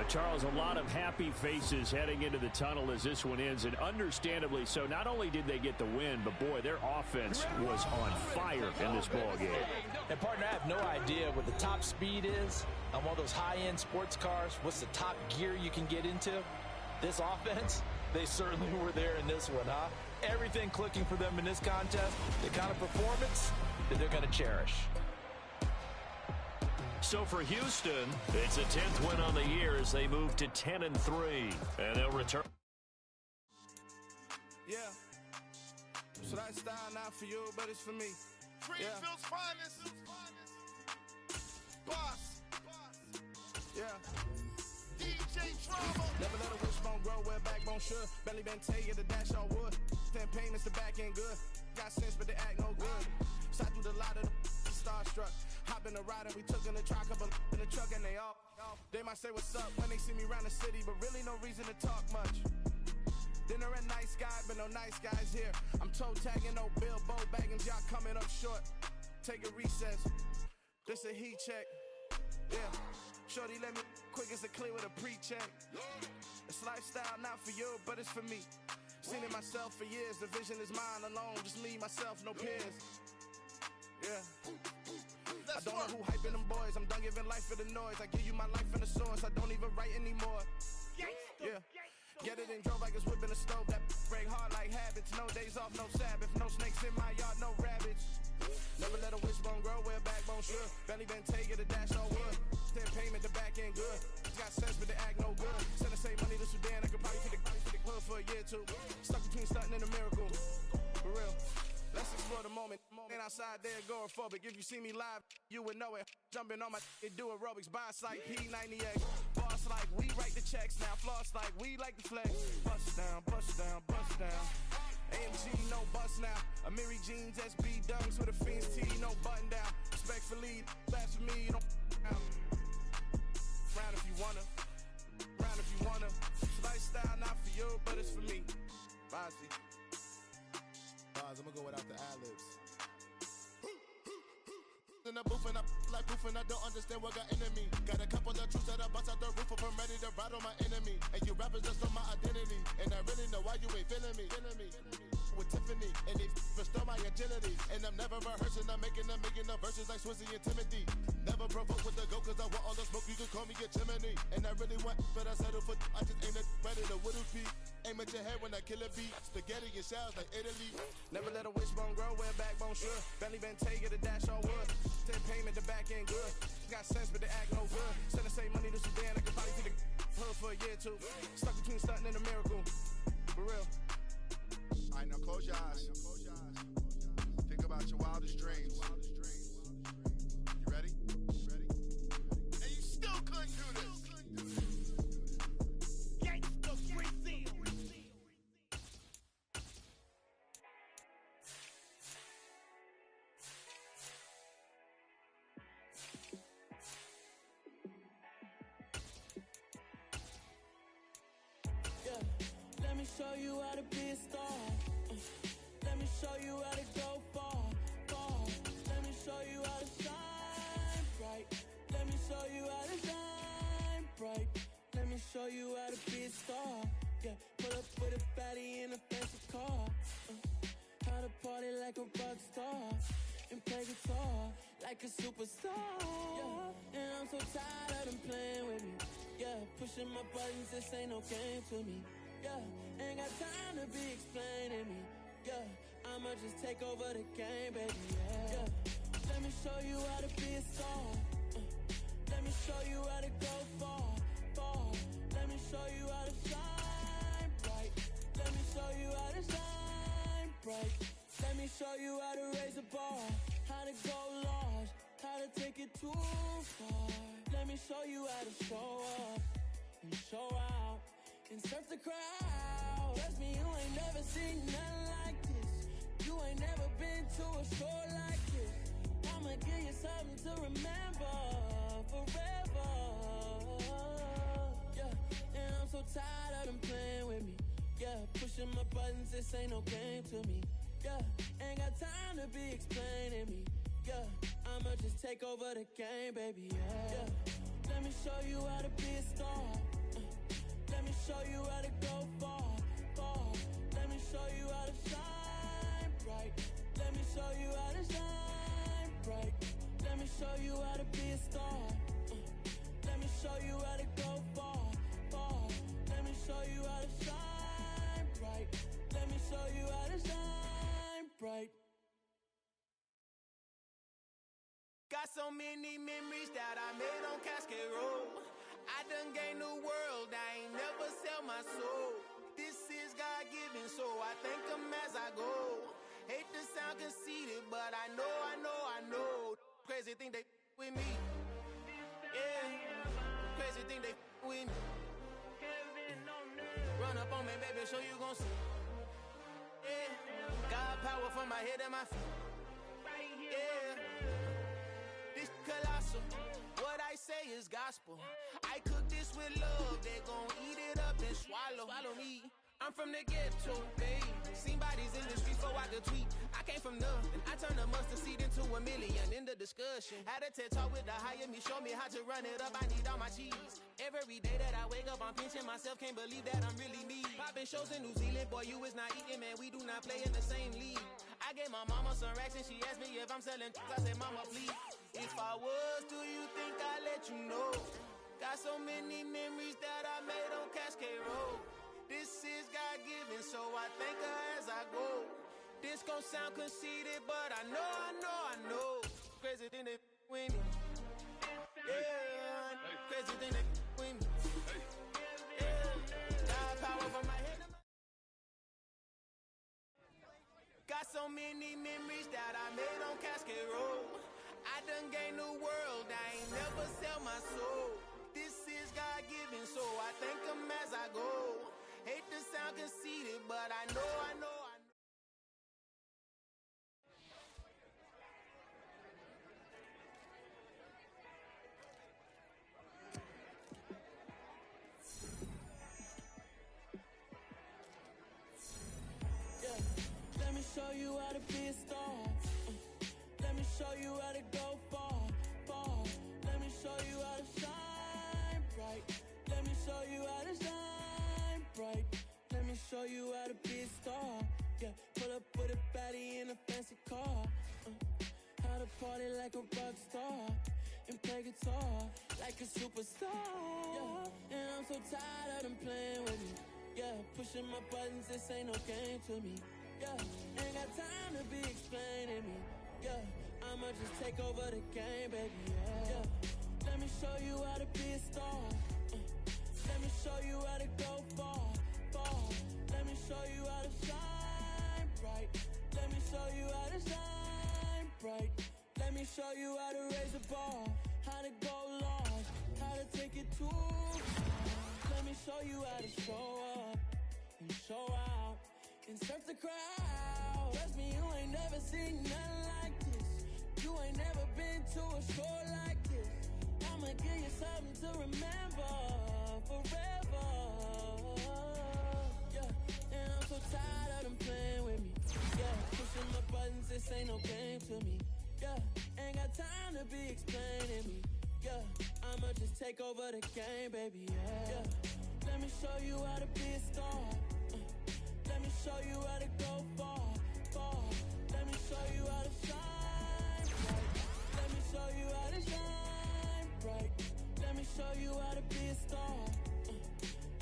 Charles, a lot of happy faces heading into the tunnel as this one ends, and understandably so. Not only did they get the win, but boy, their offense was on fire in this ball game. And partner, I have no idea what the top speed is on one of those high-end sports cars. What's the top gear you can get into? This offense, they certainly were there in this one, huh? Everything clicking for them in this contest, the kind of performance that they're going to cherish. So for Houston, it's a 10th win on the year as they move to 10-3, and they'll return. Yeah. So that style not for you, but it's for me. Greenfield's finest. Boss. Yeah. DJ Drama. Never let a wishbone grow where backbone should. Belly been taking the dash on wood. 10 payments, the back end good. Got sense, but they act no good. Side through the lot of the starstruck. Hop in the ride and we took in the truck, couple in the truck and they all. They might say what's up when they see me around the city, but really no reason to talk much. Dinner and nice guy, but no nice guys here. I'm toe tagging, no Bilbo baggins, y'all coming up short. Take a recess. This a heat check. Yeah. Shorty let me quick as a clear with a pre-check. It's lifestyle not for you, but it's for me. Seen it myself for years. The vision is mine alone. Just me, myself, no peers. Yeah. I don't know who hyping them boys. I'm done giving life for the noise. I give you my life in the source. I don't even write anymore. Yeah. Get it and drove like it's whipping a stove. That break hard like habits. No days off, no Sabbath. No snakes in my yard, no rabbits. Never let a wishbone grow where backbone should. Belly been taking the dash on wood. 10 payment, the back end good. Got sense, but they act no good. Send the same money to Sudan. I could probably take the hood for a year or two. Stuck between stunting and a miracle. For real. Let's explore the moment. Ain't outside there agoraphobic. If you see me live, you would know it. Jumping on my do aerobics. Boss like P90X. Boss like we write the checks now. Floss like we like the flex. Bust down, bust down, bust down. AMG, no bust now. Amiri jeans, SB dunks with a Fiends T, no button down. Respect for lead, that's for me, you don't down. Round if you wanna. Round if you wanna. Lifestyle not for you, but it's for me. Bozzy. I'm gonna go without the ad-libs. In the booth and I like proof and I don't understand what got into me. Got a couple of truths that I bust out the roof up. I'm ready to ride on my enemy. And you rappers just on my identity. And I really know why you ain't feeling me. With Tiffany and they restore my agility. And I'm never rehearsing. I'm making the verses like Swizzy and Timothy. Never provoke with the go cause I want all the smoke. You can call me a chimney. And I really want but I settle for I just ain't ready to whittle peak. Aim at your head when I kill a beat. Spaghetti and shells like Italy. Never let a wishbone grow where backbone should. Belly been taking the dash on wood. 10 payment, the back end good. Got sense, but they act no good. Send the same money to Sudan. I could probably take the Hood for a year or two. Stuck between stunting and a miracle. For real. All right, now close your eyes. Think about your wildest dreams. You ready? And you still couldn't do this. Gangsta Brazil. Let me show you how to be a star. Let me show you how to go far, far. Let me show you how to shine bright. Let me show you how to shine bright. Let me show you how to be a star. Yeah, pull up with a baddie in a fancy car. How to party like a rock star and play guitar like a superstar. Yeah, and I'm so tired of them playing with me. Yeah, pushing my buttons, this ain't no game to me. Yeah, ain't got time to be explaining me. Yeah, I'ma just take over the game, baby. Yeah, let me show you how to be a star. Let me show you how to go far, far. Let me show you how to shine bright. Let me show you how to shine bright. Let me show you how to raise a bar, how to go large, how to take it too far. Let me show you how to show up and show out and surf the crowd. Trust me, you ain't never seen nothing like this. You ain't never been to a show like this. I'ma give you something to remember forever. Yeah, and I'm so tired of them playing with me. Yeah, pushing my buttons, this ain't no game to me. Yeah, ain't got time to be explaining me. Yeah, I'ma just take over the game, baby. Yeah, let me show you how to be a star. Let me show you how to go far, far. Let me show you how to shine bright. Let me show you how to shine bright. Let me show you how to be a star. Let me show you how to go far, far. Let me show you how to shine bright. Let me show you how to shine bright. Got so many memories that I made on Cascade Road. I done gained the world, I ain't never sell my soul. This is God-given, so I thank him as I go. Hate to sound conceited, but I know. Crazy think they with me. Yeah, crazy think they with me. Run up on me, baby, so you gon' see. Yeah, got power from my head and my feet. Yeah, this colossal. What I say is gospel. I cook this with love. They gon' eat it up and swallow me. I'm from the ghetto, babe. Seen bodies in the streets before I could tweet. I came from nothing. I turned a mustard seed into a million in the discussion. Had a TED talk with the higher me, show me how to run it up. I need all my cheese. Every day that I wake up, I'm pinching myself. Can't believe that I'm really me. Popping shows in New Zealand, boy, you is not eating, man. We do not play in the same league. I gave my mama some racks and she asked me if I'm selling. I said, mama, please. If I was, do you think I'd let you know? Got so many memories that I made on Cascade Road. This is God-given, so I thank her as I go. This gon' sound conceited, but I know. Crazy thing they with me. Yeah, crazy thing they with me. Yeah, got power from my head. Got so many memories that I made on Cascade Road. I done gained the world, I ain't never sell my soul. This is God-given, so I thank him as I go. Hate to sound conceited, but I know. Yeah, let me show you how to be a star. Let me show you how to go far, far. Let me show you how to shine bright. Let me show you how to shine bright. Let me show you how to be a star. Yeah, pull up with a baddie in a fancy car. How to party like a rock star and play guitar like a superstar. Yeah, and I'm so tired of them playing with me. Yeah, pushing my buttons, this ain't no game to me. Yeah, ain't got time to be explaining me. Yeah, I'ma just take over the game, baby. Yeah, let me show you how to be a star. Let me show you how to go far, far. Let me show you how to shine bright. Let me show you how to shine bright. Let me show you how to raise the bar, how to go large, how to take it too far. Let me show you how to show up and show out and surf the crowd. Trust me, you ain't never seen nothing like this. You ain't never been to a show like this. I'ma give you something to remember forever. Yeah, and I'm so tired of them playing with me. Yeah, pushing my buttons, this ain't no game to me. Yeah, ain't got time to be explaining me. Yeah, I'ma just take over the game, baby. Yeah, let me show you how to be a star. Let me show you how to go far, far. Let me show you how to shine bright. Let me show you how to shine bright. Let me show you how to be a star.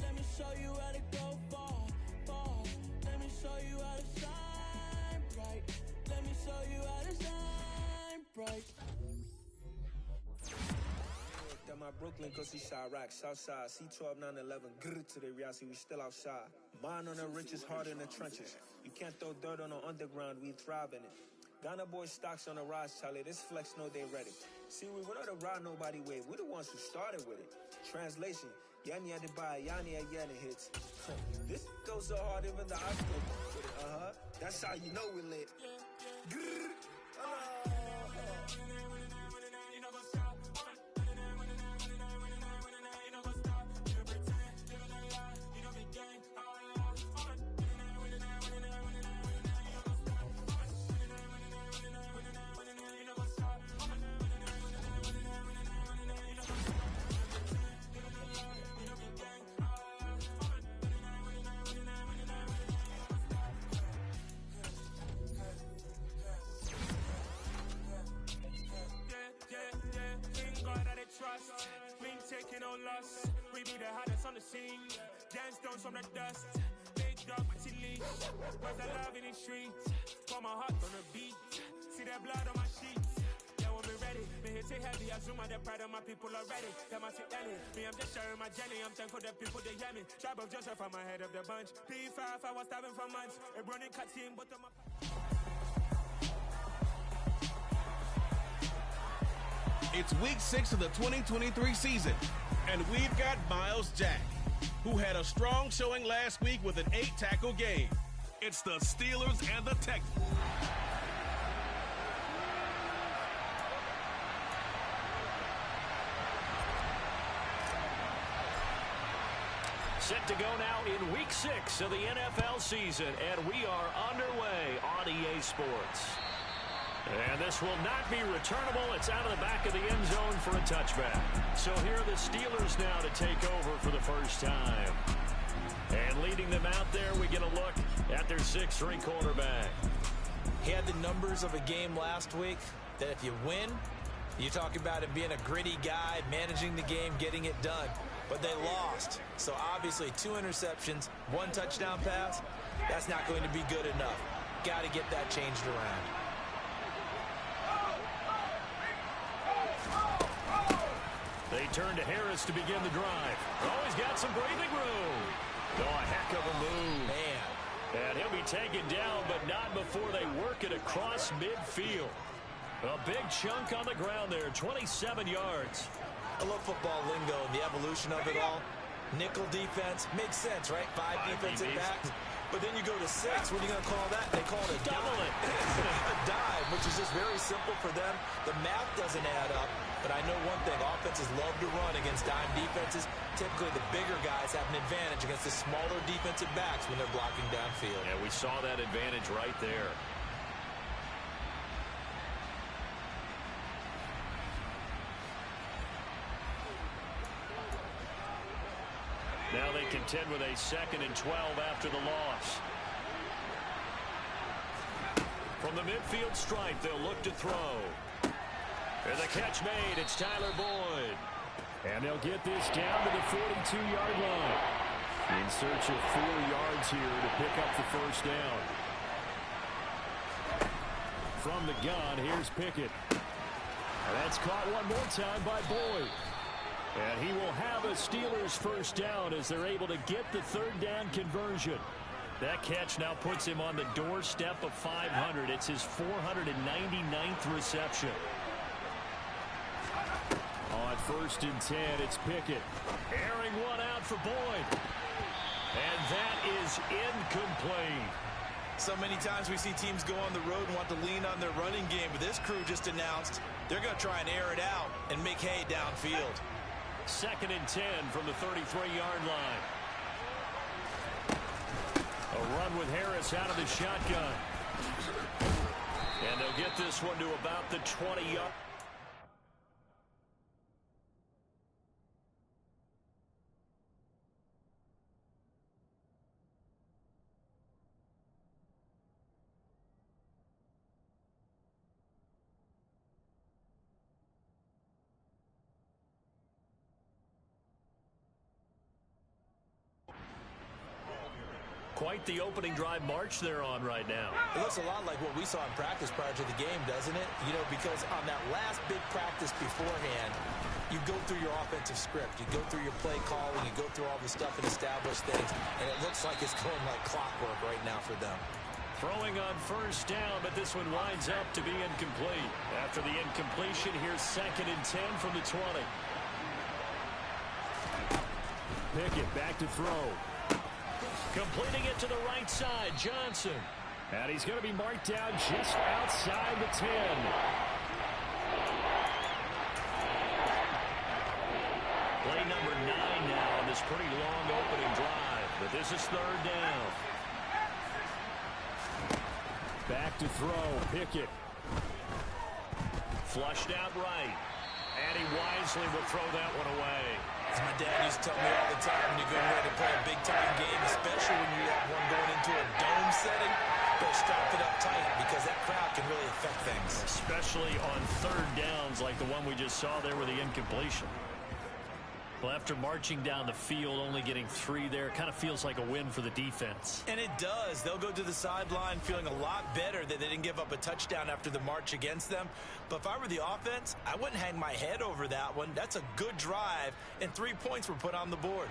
Let me show you how to go far, far. Let me show you how to shine bright. Let me show you how to shine bright. That my Brooklyn, cause he Chirac, Southside, C12, 911, grrr to the reality, we still outside. Mine on the richest, heart in the trenches. You can't throw dirt on the underground, we thrive in it. Ghana boys stocks on the rise, Charlie, this flex know they ready. See, we without a ride nobody way, we the ones who started with it. Translation, Yani had to buy, Yani had Yanni hits. This goes so hard, even the eyes go with it, that's how you know we lit. Grrr, trust, we ain't taking no loss. We be the hottest on the scene. Dance stones from the dust. Big dog with your leash. Cause I love in the streets. For my heart on the beat. See that blood on my sheets. Yeah, when we ready, me hit it heavy. I zoom out the pride of my people already. Them I see Ellie. Me, I'm just sharing my journey. I'm thankful that people they hear me. Tribe of Joseph, I'm ahead of the bunch. P5, I was starving for months. A running cut team, but my It's week 6 of the 2023 season, and we've got Miles Jack, who had a strong showing last week with an 8-tackle game. It's the Steelers and the Texans. Set to go now in week 6 of the NFL season, and we are underway on EA Sports. And this will not be returnable. It's out of the back of the end zone for a touchback. So here are the Steelers now to take over for the first time. And leading them out there, we get a look at their 6th-string quarterback. He had the numbers of a game last week that if you win, you talk about him being a gritty guy, managing the game, getting it done. But they lost. So obviously 2 interceptions, 1 touchdown pass, that's not going to be good enough. Got to get that changed around. They turn to Harris to begin the drive. Oh, he's got some breathing room. Oh, a heck of a move. Man. And he'll be taken down, but not before they work it across midfield. A big chunk on the ground there, 27 yards. I love football lingo and the evolution of it all. Nickel defense makes sense, right? 5 defensive backs. But then you go to 6. What are you going to call that? They call it a double dive. A dive, which is just very simple for them. The math doesn't add up. But I know one thing. Offenses love to run against dime defenses. Typically, the bigger guys have an advantage against the smaller defensive backs when they're blocking downfield. Yeah, we saw that advantage right there. Now they contend with a 2nd and 12 after the loss. From the midfield stripe, they'll look to throw. And the catch made, it's Tyler Boyd. And they'll get this down to the 42-yard line. In search of 4 yards here to pick up the first down. From the gun, here's Pickett. And that's caught one more time by Boyd. And he will have a Steelers first down as they're able to get the third down conversion. That catch now puts him on the doorstep of 500. It's his 499th reception. On 1st and 10, it's Pickett. Airing one out for Boyd. And that is incomplete. So many times we see teams go on the road and want to lean on their running game, but this crew just announced they're going to try and air it out and make hay downfield. 2nd and 10 from the 33-yard line. A run with Harris out of the shotgun. And they'll get this one to about the 20-yard. Quite the opening drive march they're on right now. It looks a lot like what we saw in practice prior to the game, doesn't it? You know, because on that last big practice beforehand, you go through your offensive script. You go through your play calling. You go through all the stuff and establish things. And it looks like it's going like clockwork right now for them. Throwing on 1st down, but this one winds up to be incomplete. After the incompletion, here's 2nd and 10 from the 20. Pickett back to throw. Completing it to the right side, Johnson. And he's going to be marked down just outside the 10. Play number 9 now on this pretty long opening drive. But this is 3rd down. Back to throw, Pickett. Flushed out right. And he wisely will throw that one away. As my dad used to tell me all the time, when you go ready to play a big-time game, especially when you have one going into a dome setting, better strap it up tight because that crowd can really affect things. Especially on 3rd downs like the one we just saw there with the incompletion. Well, after marching down the field, only getting 3 there, kind of feels like a win for the defense. And it does. They'll go to the sideline feeling a lot better that they didn't give up a touchdown after the march against them. But if I were the offense, I wouldn't hang my head over that one. That's a good drive, and 3 points were put on the board.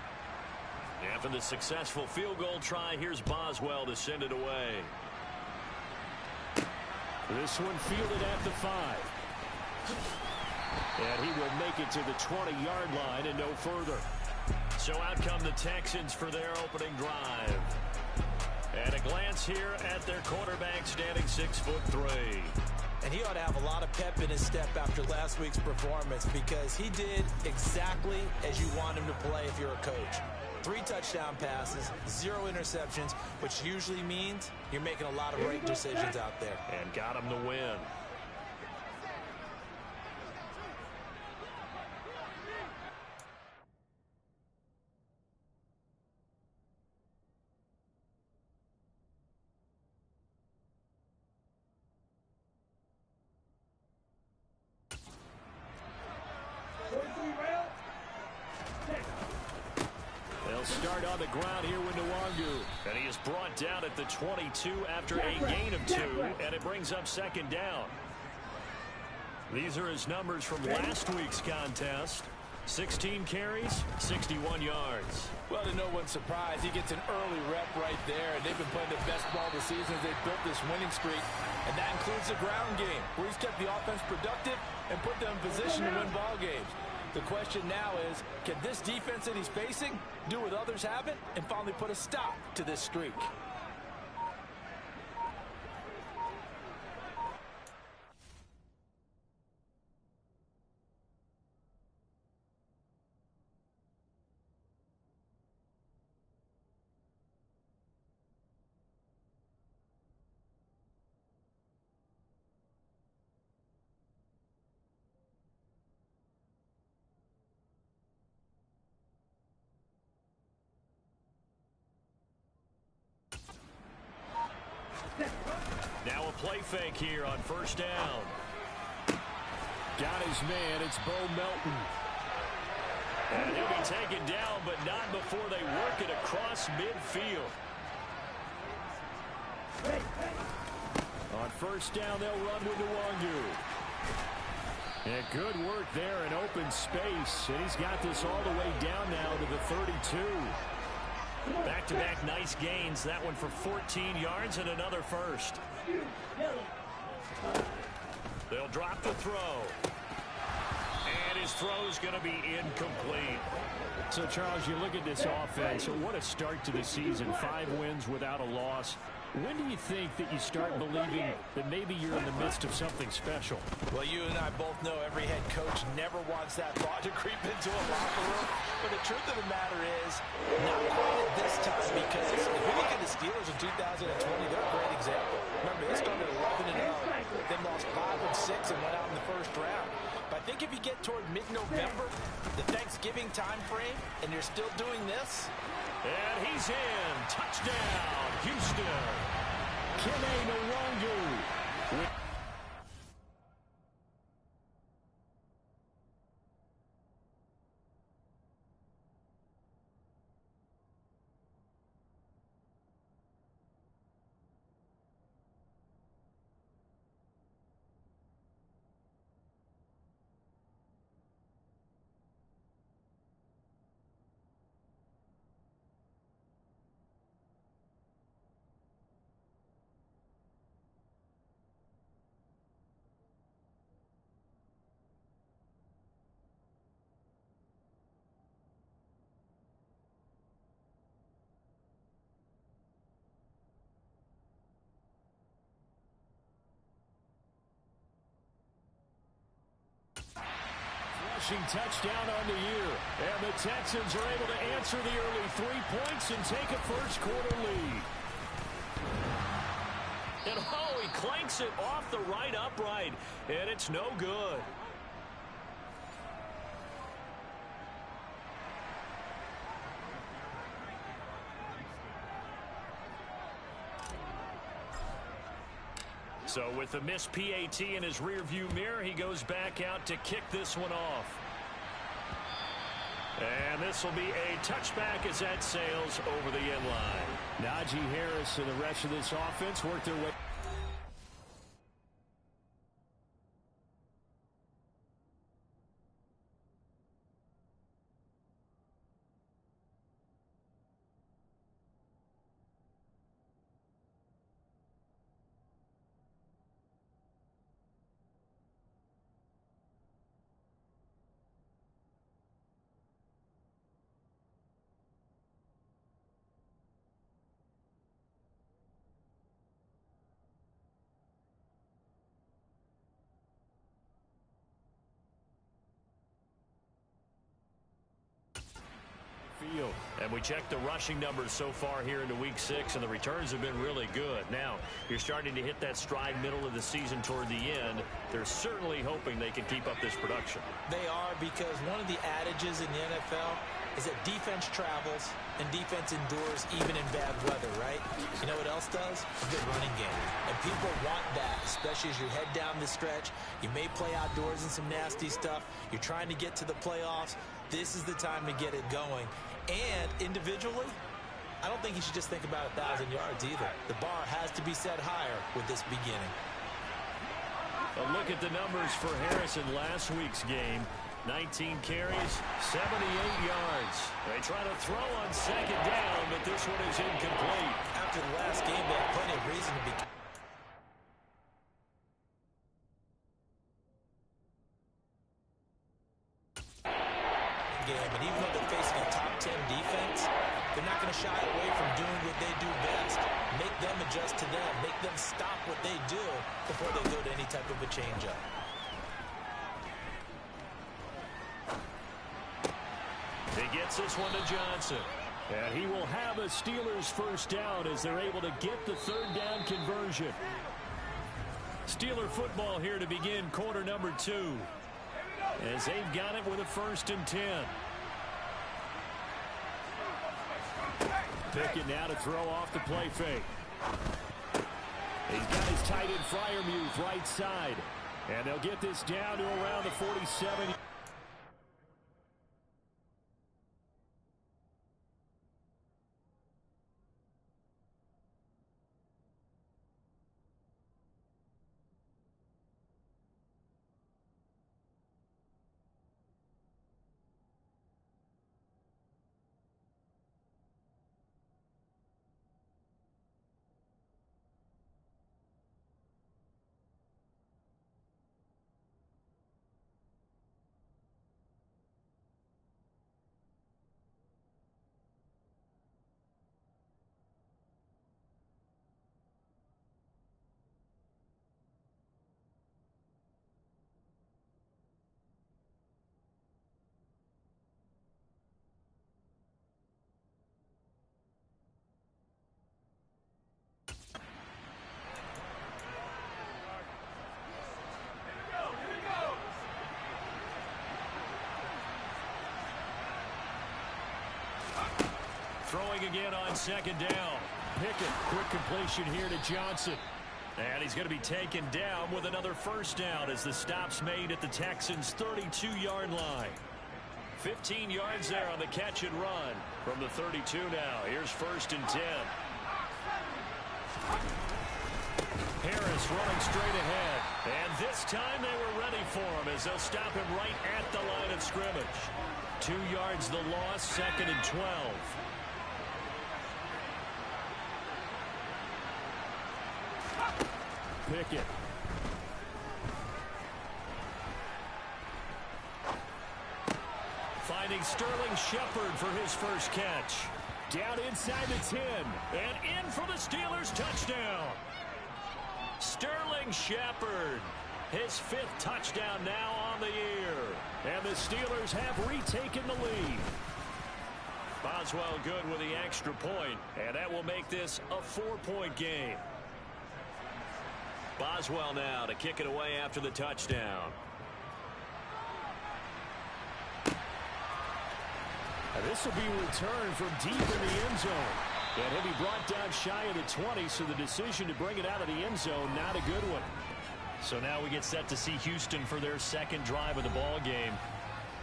After the successful field goal try, here's Boswell to send it away. This one fielded at the 5. And he will make it to the 20-yard line and no further. So out come the Texans for their opening drive. And a glance here at their quarterback standing 6'3". And he ought to have a lot of pep in his step after last week's performance because he did exactly as you want him to play if you're a coach. 3 touchdown passes, 0 interceptions, which usually means you're making a lot of right decisions out there. And got him the win. They'll start on the ground here with Nwangu. And he is brought down at the 22 after a gain of 2. And it brings up 2nd down. These are his numbers from last week's contest. 16 carries, 61 yards. Well, to no one's surprise, he gets an early rep right there. And they've been playing the best ball this season as they've built this winning streak. And that includes the ground game, where he's kept the offense productive and put them in position to win ball games. The question now is, can this defense that he's facing do what others haven't and finally put a stop to this streak? Now a play fake here on 1st down. Got his man. It's Bo Melton. And he'll be taken down, but not before they work it across midfield. On 1st down, they'll run with Nwangu. And good work there in open space. And he's got this all the way down now to the 32. Back-to-back nice gains. That one for 14 yards and another first. They'll drop the throw. And his throw's going to be incomplete. So, Charles, you look at this offense. So what a start to the season. 5 wins without a loss. When do you think that you start believing that maybe you're in the midst of something special? Well, you and I both know every head coach never wants that thought to creep into a locker room. But the truth of the matter is, not quite at this time, because if we look at the Steelers in 2020, they're a great example. Remember, they started 11-0, then lost 5 and 6 and went out in the first round. But I think if you get toward mid-November, the Thanksgiving time frame, and you're still doing this. And he's in. Touchdown, Houston. Kene Nwangu. Touchdown on the year. And the Texans are able to answer the early 3 points and take a first-quarter lead. And oh, he clanks it off the right upright, and it's no good. So with the missed PAT in his rearview mirror, he goes back out to kick this one off. And this will be a touchback as that sails over the end line. Najee Harris and the rest of this offense work their way. And we check the rushing numbers so far here into week 6, and the returns have been really good. Now, you're starting to hit that stride middle of the season toward the end. They're certainly hoping they can keep up this production. They are, because one of the adages in the NFL is that defense travels and defense endures even in bad weather, right? You know what else does? A good running game. And people want that, especially as you head down the stretch. You may play outdoors in some nasty stuff. You're trying to get to the playoffs. This is the time to get it going. And individually, I don't think you should just think about 1,000 yards either. The bar has to be set higher with this beginning. A look at the numbers for Harrison last week's game. 19 carries, 78 yards. They try to throw on second down, but this one is incomplete. After the last game, they had plenty of reason to be... And even though they're facing a top 10 defense, they're not going to shy away from doing what they do best. Make them adjust to them. Make them stop what they do before they go to any type of a change-up. He gets this one to Johnson. And he will have a Steelers first down as they're able to get the third down conversion. Steeler football here to begin quarter number 2. As they've got it with a 1st and 10. Pickett now to throw off the play fake. He's got his tight end Freiermuth right side. And they'll get this down to around the 47. Throwing again on second down. Pickett, quick completion here to Johnson. And he's going to be taken down with another first down as the stop's made at the Texans' 32-yard line. 15 yards there on the catch and run from the 32 now. Here's 1st and 10. Harris running straight ahead. And this time they were ready for him as they'll stop him right at the line of scrimmage. 2 yards the loss, 2nd and 12. Pickett. Finding Sterling Shepard for his first catch. Down inside the 10. And in for the Steelers touchdown. Sterling Shepard. His 5th touchdown now on the year. And the Steelers have retaken the lead. Boswell good with the extra point. And that will make this a 4-point game. Boswell now to kick it away after the touchdown. And this will be returned from deep in the end zone. And he'll be brought down shy of the 20, so the decision to bring it out of the end zone, not a good one. So now we get set to see Houston for their 2nd drive of the ball game.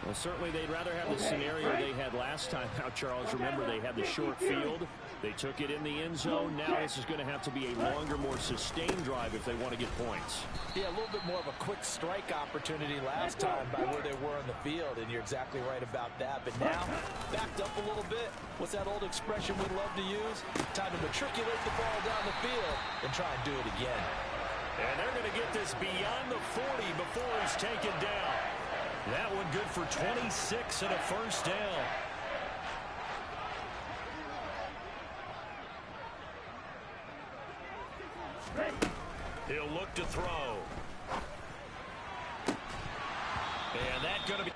Well, certainly they'd rather have the scenario they had last time out, Charles. Remember, they had the short field. They took it in the end zone. Now this is going to have to be a longer, more sustained drive if they want to get points. Yeah, a little bit more of a quick strike opportunity last time by where they were on the field, and you're exactly right about that. But now, backed up a little bit. What's that old expression we love to use? Time to matriculate the ball down the field and try and do it again. And they're going to get this beyond the 40 before he's taken down. That one good for 26 and a first down. He'll look to throw. And that's going to be...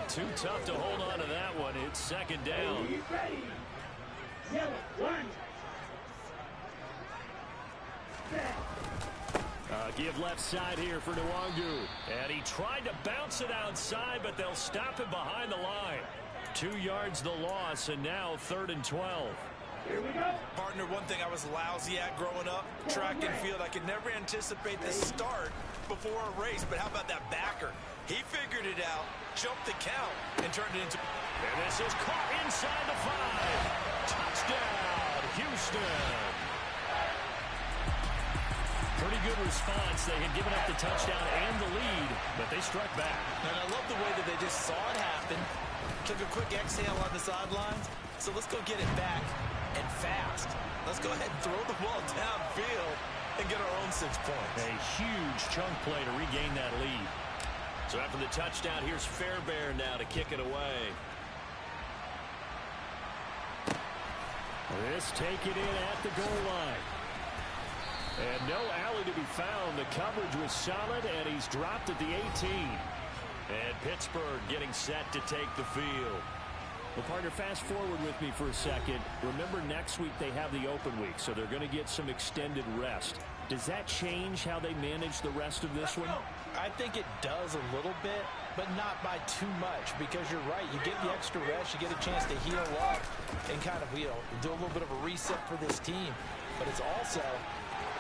Too tough to hold on to that one. It's 2nd down. Give left side here for Nwangu. And he tried to bounce it outside, but they'll stop him behind the line. 2 yards the loss, and now 3rd and 12. Here we go. Partner, one thing I was lousy at growing up, track and field. I could never anticipate the start before a race, but how about that backer? He figured it out, jumped the count, and turned it into... And this is caught inside the 5. Touchdown, Houston. Pretty good response. They had given up the touchdown and the lead, but they struck back. And I love the way that they just saw it happen, took a quick exhale on the sidelines. So let's go get it back and fast. Let's go ahead and throw the ball downfield and get our own 6 points. A huge chunk play to regain that lead. So after the touchdown, here's Fairbairn now to kick it away. This take it in at the goal line. And no alley to be found. The coverage was solid, and he's dropped at the 18. And Pittsburgh getting set to take the field. Well, partner, fast forward with me for a second. Remember, next week they have the open week, so they're going to get some extended rest. Does that change how they manage the rest of this one? I think it does a little bit, but not by too much, because you're right. You get the extra rest, you get a chance to heal up and kind of, do a little bit of a reset for this team. But it's also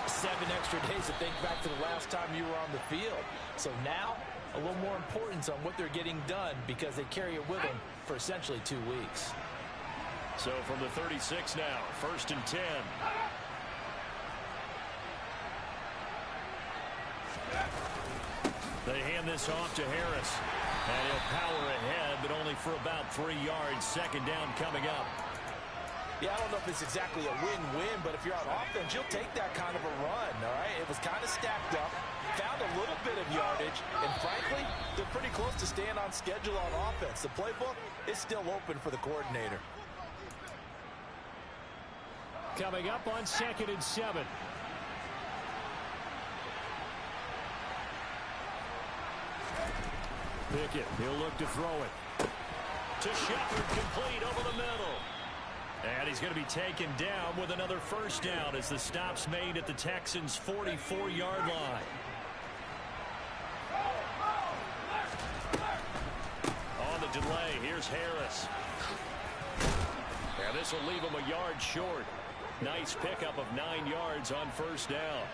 7 extra days to think back to the last time you were on the field. So now, a little more importance on what they're getting done because they carry it with them for essentially 2 weeks. So from the 36 now, 1st and 10. They hand this off to Harris. And he'll power ahead, but only for about 3 yards. 2nd down coming up. Yeah, I don't know if it's exactly a win-win, but if you're on offense, you'll take that kind of a run, all right? It was kind of stacked up, found a little bit of yardage, and frankly, they're pretty close to staying on schedule on offense. The playbook is still open for the coordinator. Coming up on 2nd and 7. Pickett, he'll look to throw it. To Shepard, complete over the middle. And he's going to be taken down with another first down as the stop's made at the Texans' 44-yard line. On the delay, here's Harris. And this will leave him a yard short. Nice pickup of 9 yards on first down.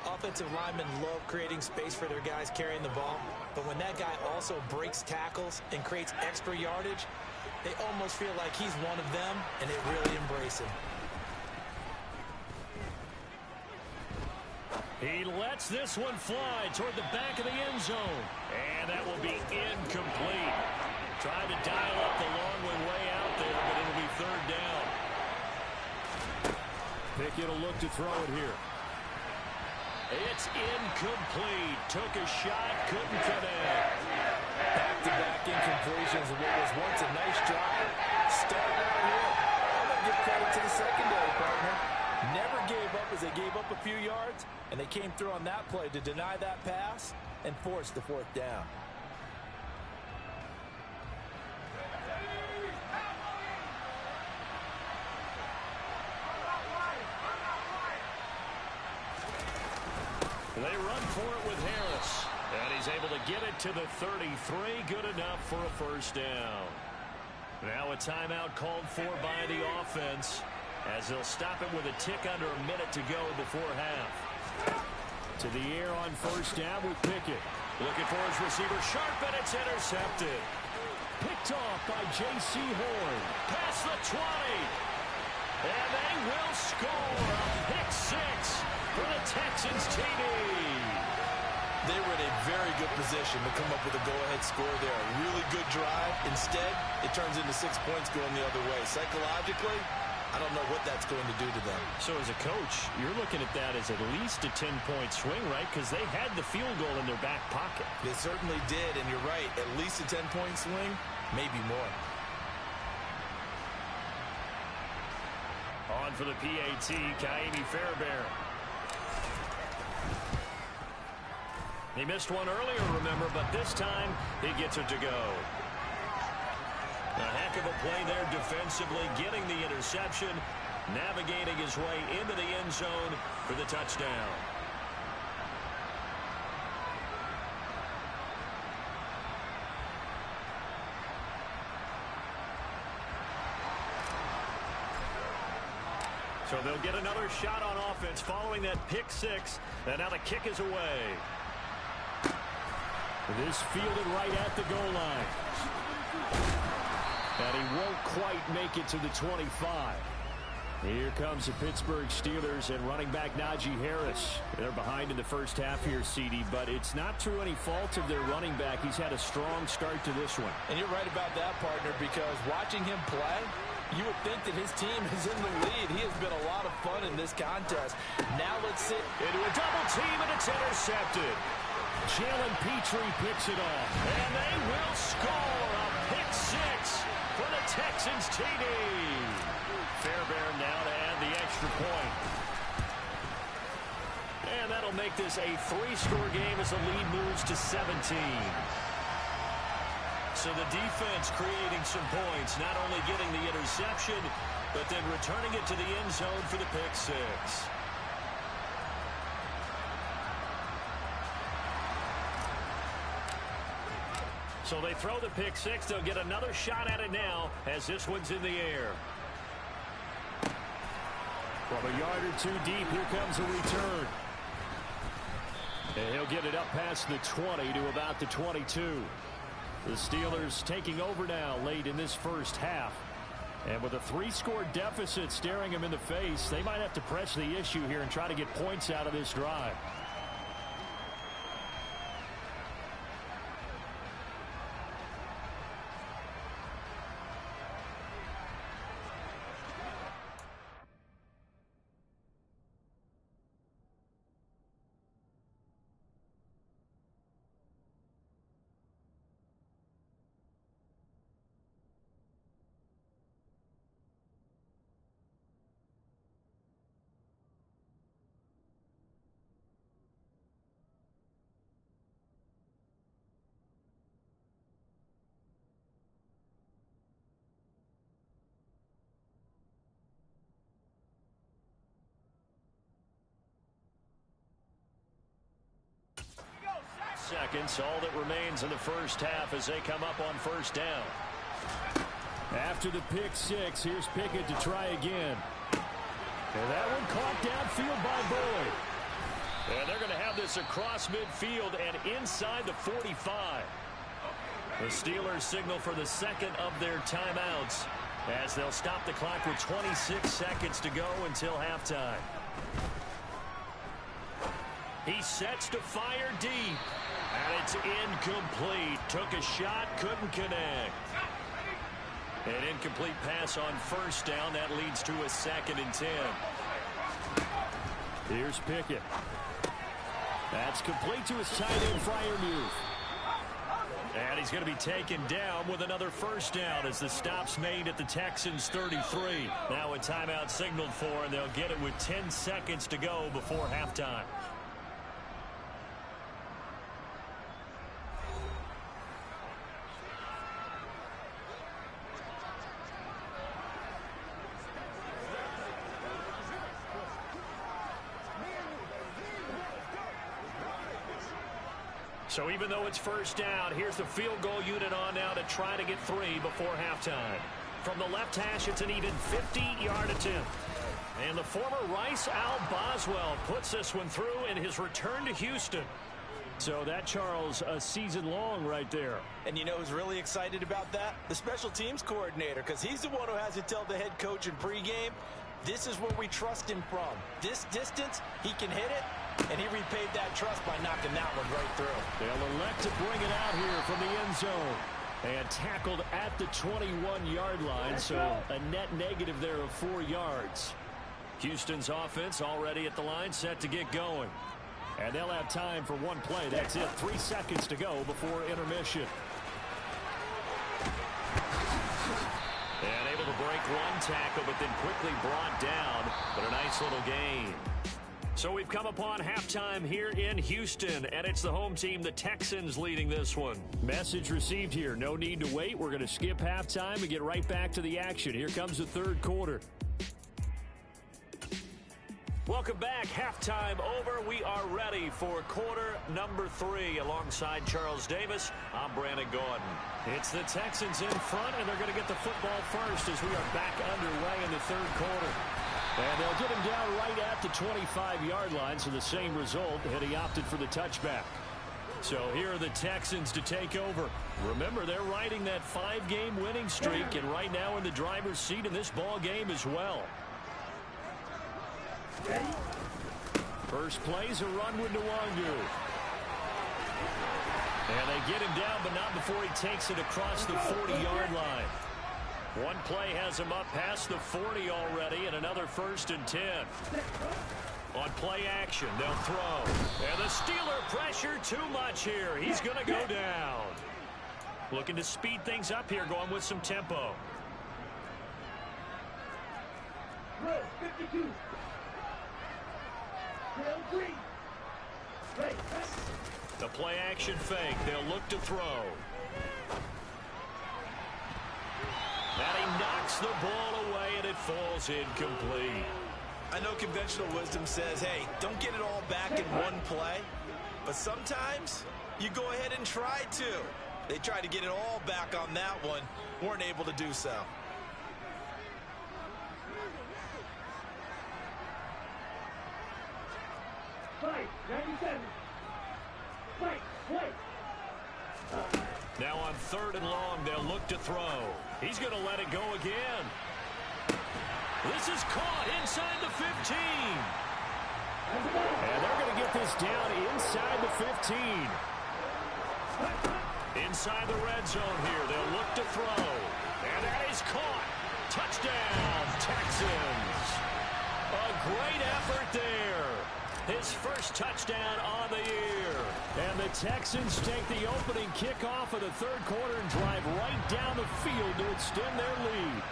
Offensive linemen love creating space for their guys carrying the ball, but when that guy also breaks tackles and creates extra yardage, they almost feel like he's one of them, and they really embrace him. He lets this one fly toward the back of the end zone, and that will be incomplete. Trying to dial up the long way out there, but it'll be third down. Pickett will look to throw it here. It's incomplete. Took a shot, couldn't connect. Back-to-back incompletions of what was once a nice drive. Started out here. I'm going to give credit to the secondary partner. Never gave up as they gave up a few yards, and they came through on that play to deny that pass and force the fourth down. They run for it with Harris. And he's able to get it to the 33. Good enough for a first down. Now a timeout called for by the offense as they'll stop it with a tick under a minute to go before half. To the air on first down with Pickett. Looking for his receiver sharp, and it's intercepted. Picked off by J.C. Horn. Past the 20. And they will score a pick six for the Texans TD. They were in a very good position to come up with a go-ahead score there. A really good drive. Instead, it turns into 6 points going the other way. Psychologically, I don't know what that's going to do to them. So as a coach, you're looking at that as at least a 10-point swing, right? Because they had the field goal in their back pocket. They certainly did, and you're right. At least a 10-point swing, maybe more. On for the PAT, Kaimi Fairbairn. He missed one earlier, remember, but this time he gets it to go. A heck of a play there defensively, getting the interception, navigating his way into the end zone for the touchdown. So they'll get another shot on offense following that pick six, and now the kick is away. This fielded right at the goal line. And he won't quite make it to the 25. Here comes the Pittsburgh Steelers and running back Najee Harris. They're behind in the first half here, CD, but it's not through any fault of their running back. He's had a strong start to this one. And you're right about that, partner, because watching him play, you would think that his team is in the lead. He has been a lot of fun in this contest. Now let's sit into a double team, and it's intercepted. Jalen Petrie picks it off, and they will score a pick six for the Texans TD. Fairbairn now to add the extra point. And that'll make this a 3-score game as the lead moves to 17. So the defense creating some points, not only getting the interception, but then returning it to the end zone for the pick six. So they throw the pick six. They'll get another shot at it now as this one's in the air. From a yard or two deep, here comes a return. And he'll get it up past the 20 to about the 22. The Steelers taking over now late in this first half. And with a 3-score deficit staring them in the face, they might have to press the issue here and try to get points out of this drive. seconds. All that remains in the first half as they come up on first down. After the pick six, here's Pickett to try again. And that one caught downfield by Boyd. And they're going to have this across midfield and inside the 45. The Steelers signal for the second of their timeouts as they'll stop the clock with 26 seconds to go until halftime. He sets to fire deep. And it's incomplete. Took a shot, couldn't connect. An incomplete pass on first down. That leads to a 2nd and 10. Here's Pickett. That's complete to his tight end Freiermuth. And he's going to be taken down with another first down as the stop's made at the Texans 33. Now a timeout signaled for, and they'll get it with 10 seconds to go before halftime. So even though it's first down, here's the field goal unit on now to try to get 3 before halftime. From the left hash, it's an even 50-yard attempt. And the former Rice Al Boswell puts this one through in his return to Houston. So that, Charles, a season long right there. And you know who's really excited about that? The special teams coordinator, because he's the one who has to tell the head coach in pregame, this is where we trust him from. This distance, he can hit it. And he repaid that trust by knocking that one right through. They'll elect to bring it out here from the end zone. And tackled at the 21-yard line, so a net negative there of 4 yards. Houston's offense already at the line, set to get going. And they'll have time for one play. That's it. 3 seconds to go before intermission. And able to break one tackle, but then quickly brought down. But a nice little gain. So we've come upon halftime here in Houston, and it's the home team, the Texans, leading this one. Message received here. No need to wait. We're going to skip halftime and get right back to the action. Here comes the third quarter. Welcome back. Halftime over. We are ready for quarter number 3. Alongside Charles Davis, I'm Brandon Gordon. It's the Texans in front, and they're going to get the football first as we are back underway in the third quarter. And they'll get him down right at the 25-yard line, so the same result, and he opted for the touchback. So here are the Texans to take over. Remember, they're riding that 5-game winning streak, and right now in the driver's seat in this ball game as well. First play's a run with Nwangu. And they get him down, but not before he takes it across the 40-yard line. One play has him up past the 40 already, and another 1st and 10. On play action, they'll throw. And the Steeler pressure too much here. He's going to go down. Looking to speed things up here, going with some tempo. The play action fake. They'll look to throw. And he knocks the ball away, and it falls incomplete. I know conventional wisdom says, hey, don't get it all back in one play. But sometimes you go ahead and try to. They tried to get it all back on that one. Weren't able to do so. Now on 3rd and long, they'll look to throw. He's going to let it go again. This is caught inside the 15. And they're going to get this down inside the 15. Inside the red zone here, they'll look to throw. And that is caught. Touchdown, Texans. A great effort there. His first touchdown on the year. And the Texans take the opening kickoff of the third quarter and drive right down the field to extend their lead.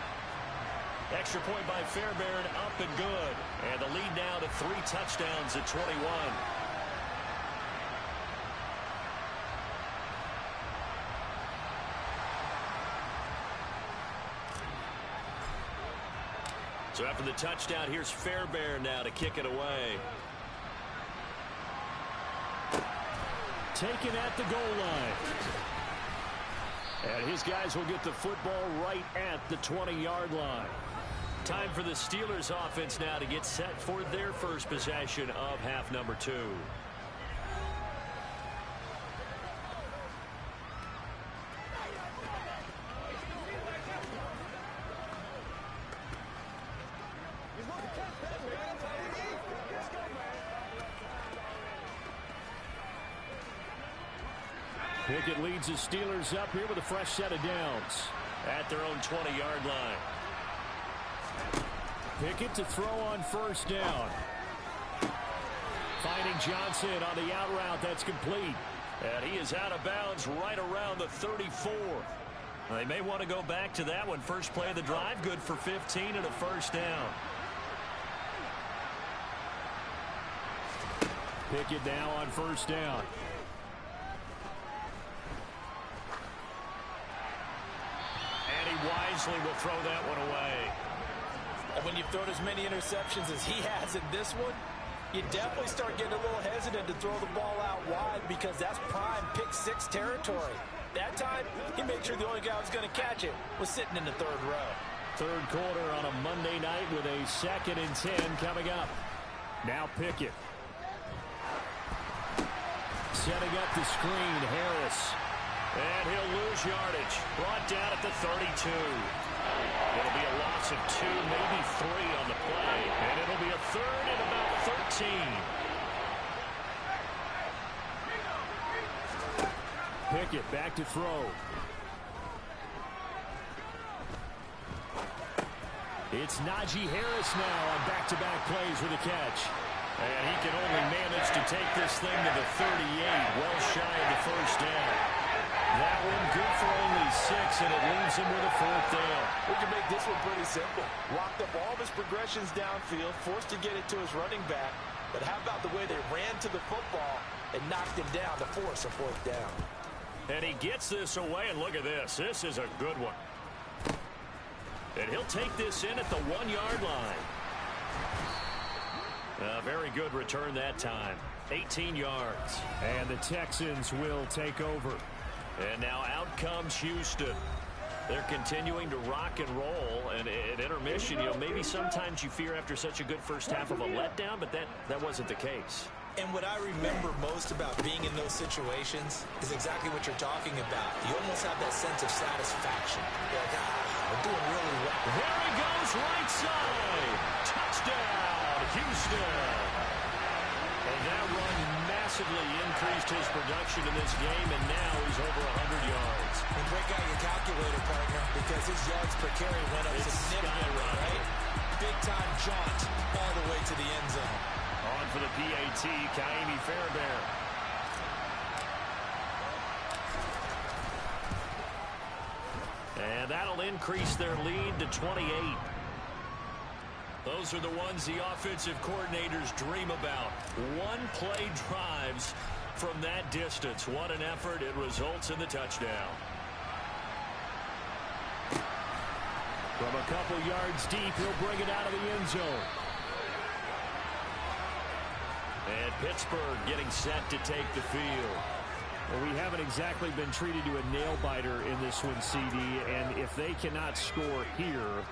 Extra point by Fairbairn, up and good. And the lead now to 3 touchdowns at 21. So after the touchdown, here's Fairbairn now to kick it away. taken at the goal line. And his guys will get the football right at the 20-yard line. Time for the Steelers offense now to get set for their first possession of half number 2. Pickett leads the Steelers up here with a fresh set of downs at their own 20-yard line. Pickett to throw on first down. Finding Johnson on the out route. That's complete. And he is out of bounds right around the 34. They may want to go back to that one. First play of the drive, good for 15 and a first down. Pickett now on first down. And he wisely will throw that one away. And when you've thrown as many interceptions as he has in this one, you definitely start getting a little hesitant to throw the ball out wide because that's prime pick 6 territory. That time, he made sure the only guy who was going to catch it was sitting in the third row. Third quarter on a Monday night with a 2nd and 10 coming up. Now Pickett. Setting up the screen, Harris. And he'll lose yardage. Brought down at the 32. It'll be a loss of 2, maybe 3 on the play. And it'll be a 3rd and about 13. Pickett back to throw. It's Najee Harris now on back-to-back plays with a catch. And he can only manage to take this thing to the 38, well shy of the first down. That one good for only 6, and it leaves him with a 4th down. We can make this one pretty simple. Locked up all of his progressions downfield, forced to get it to his running back. But how about the way they ran to the football and knocked him down to force a 4th down? And he gets this away, and look at this. This is a good one. And he'll take this in at the 1-yard line. A very good return that time. 18 yards. And the Texans will take over. And now out comes Houston. They're continuing to rock and roll. And at intermission, maybe sometimes you fear after such a good first half of a letdown, but that wasn't the case. And what I remember most about being in those situations is exactly what you're talking about. You almost have that sense of satisfaction. You're like, we're doing really well. There he goes, right side. Touchdown, Houston. And that run massively increased his production in this game, and now he's over 100 yards. And break out your calculator, partner, because his yards per carry went up significantly, right? Big-time jaunt all the way to the end zone. On for the PAT, Kaimi Fairbairn. And that'll increase their lead to 28. Those are the ones the offensive coordinators dream about. One-play drives from that distance. What an effort. It results in the touchdown. From a couple yards deep, he'll bring it out of the end zone. And Pittsburgh getting set to take the field. Well, we haven't exactly been treated to a nail-biter in this one, CD, and if they cannot score here,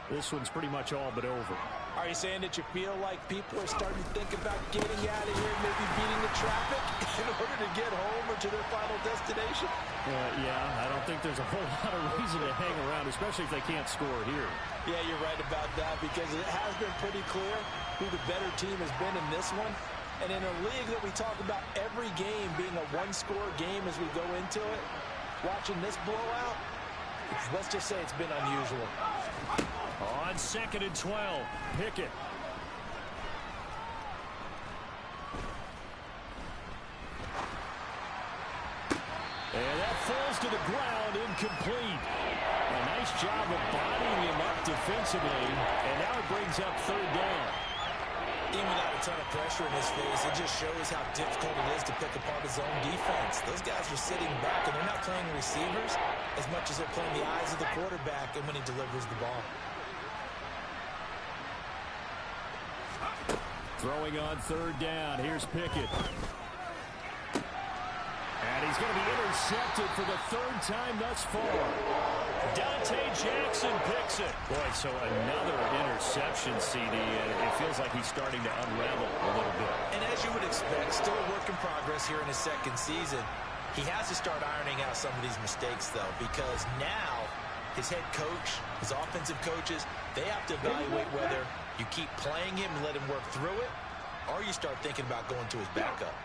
this one's pretty much all but over. Are you saying that you feel like people are starting to think about getting out of here, maybe beating the traffic in order to get home or to their final destination? Yeah, I don't think there's a whole lot of reason to hang around, especially if they can't score here. Yeah, you're right about that, because it has been pretty clear who the better team has been in this one. And in a league that we talk about every game being a one-score game as we go into it, watching this blowout, let's just say it's been unusual. On 2nd and 12, Pickett. And that falls to the ground, incomplete. A nice job of bodying him up defensively, and now it brings up 3rd down. Even without a ton of pressure in his face, it just shows how difficult it is to pick apart his own defense. Those guys are sitting back, and they're not playing receivers as much as they're playing the eyes of the quarterback and when he delivers the ball. Throwing on 3rd down. Here's Pickett. And he's going to be intercepted for the third time thus far. Dante Jackson picks it. Boy, so another interception, CD, and it feels like he's starting to unravel a little bit. And as you would expect, still a work in progress here in his second season. He has to start ironing out some of these mistakes, though, because now his head coach, his offensive coaches, they have to evaluate whether you keep playing him and let him work through it, or you start thinking about going to his backup.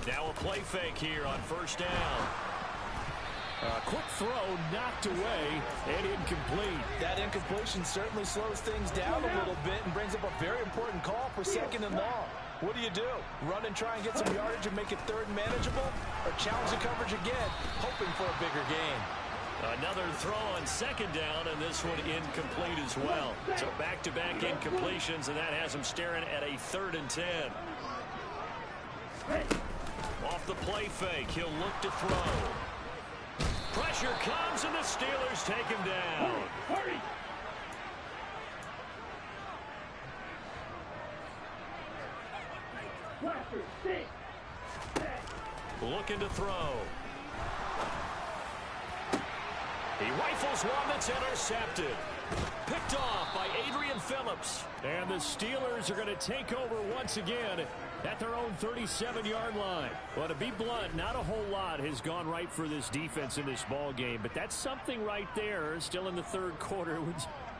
Now a play fake here on first down. A quick throw knocked away and incomplete. That incompletion certainly slows things down a little bit and brings up a very important call for second and long. What do? Run and try and get some yardage and make it third and manageable? Or challenge the coverage again, hoping for a bigger gain? Another throw on second down, and this one incomplete as well. So back-to-back incompletions, and that has him staring at a 3rd and 10. Off the play fake, he'll look to throw. Pressure comes, and the Steelers take him down. Hurry! Looking to throw. He rifles one that's intercepted. Picked off by Adrian Phillips. And the Steelers are going to take over once again at their own 37-yard line. Well, to be blunt, not a whole lot has gone right for this defense in this ball game, but that's something right there. Still in the third quarter.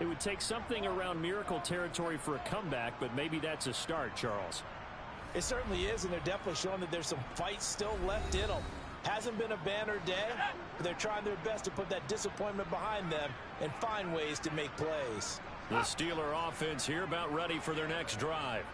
It would take something around miracle territory for a comeback, but maybe that's a start, Charles. It certainly is, and they're definitely showing that there's some fight still left in them. Hasn't been a banner day, but they're trying their best to put that disappointment behind them and find ways to make plays. The Steeler offense here about ready for their next drive.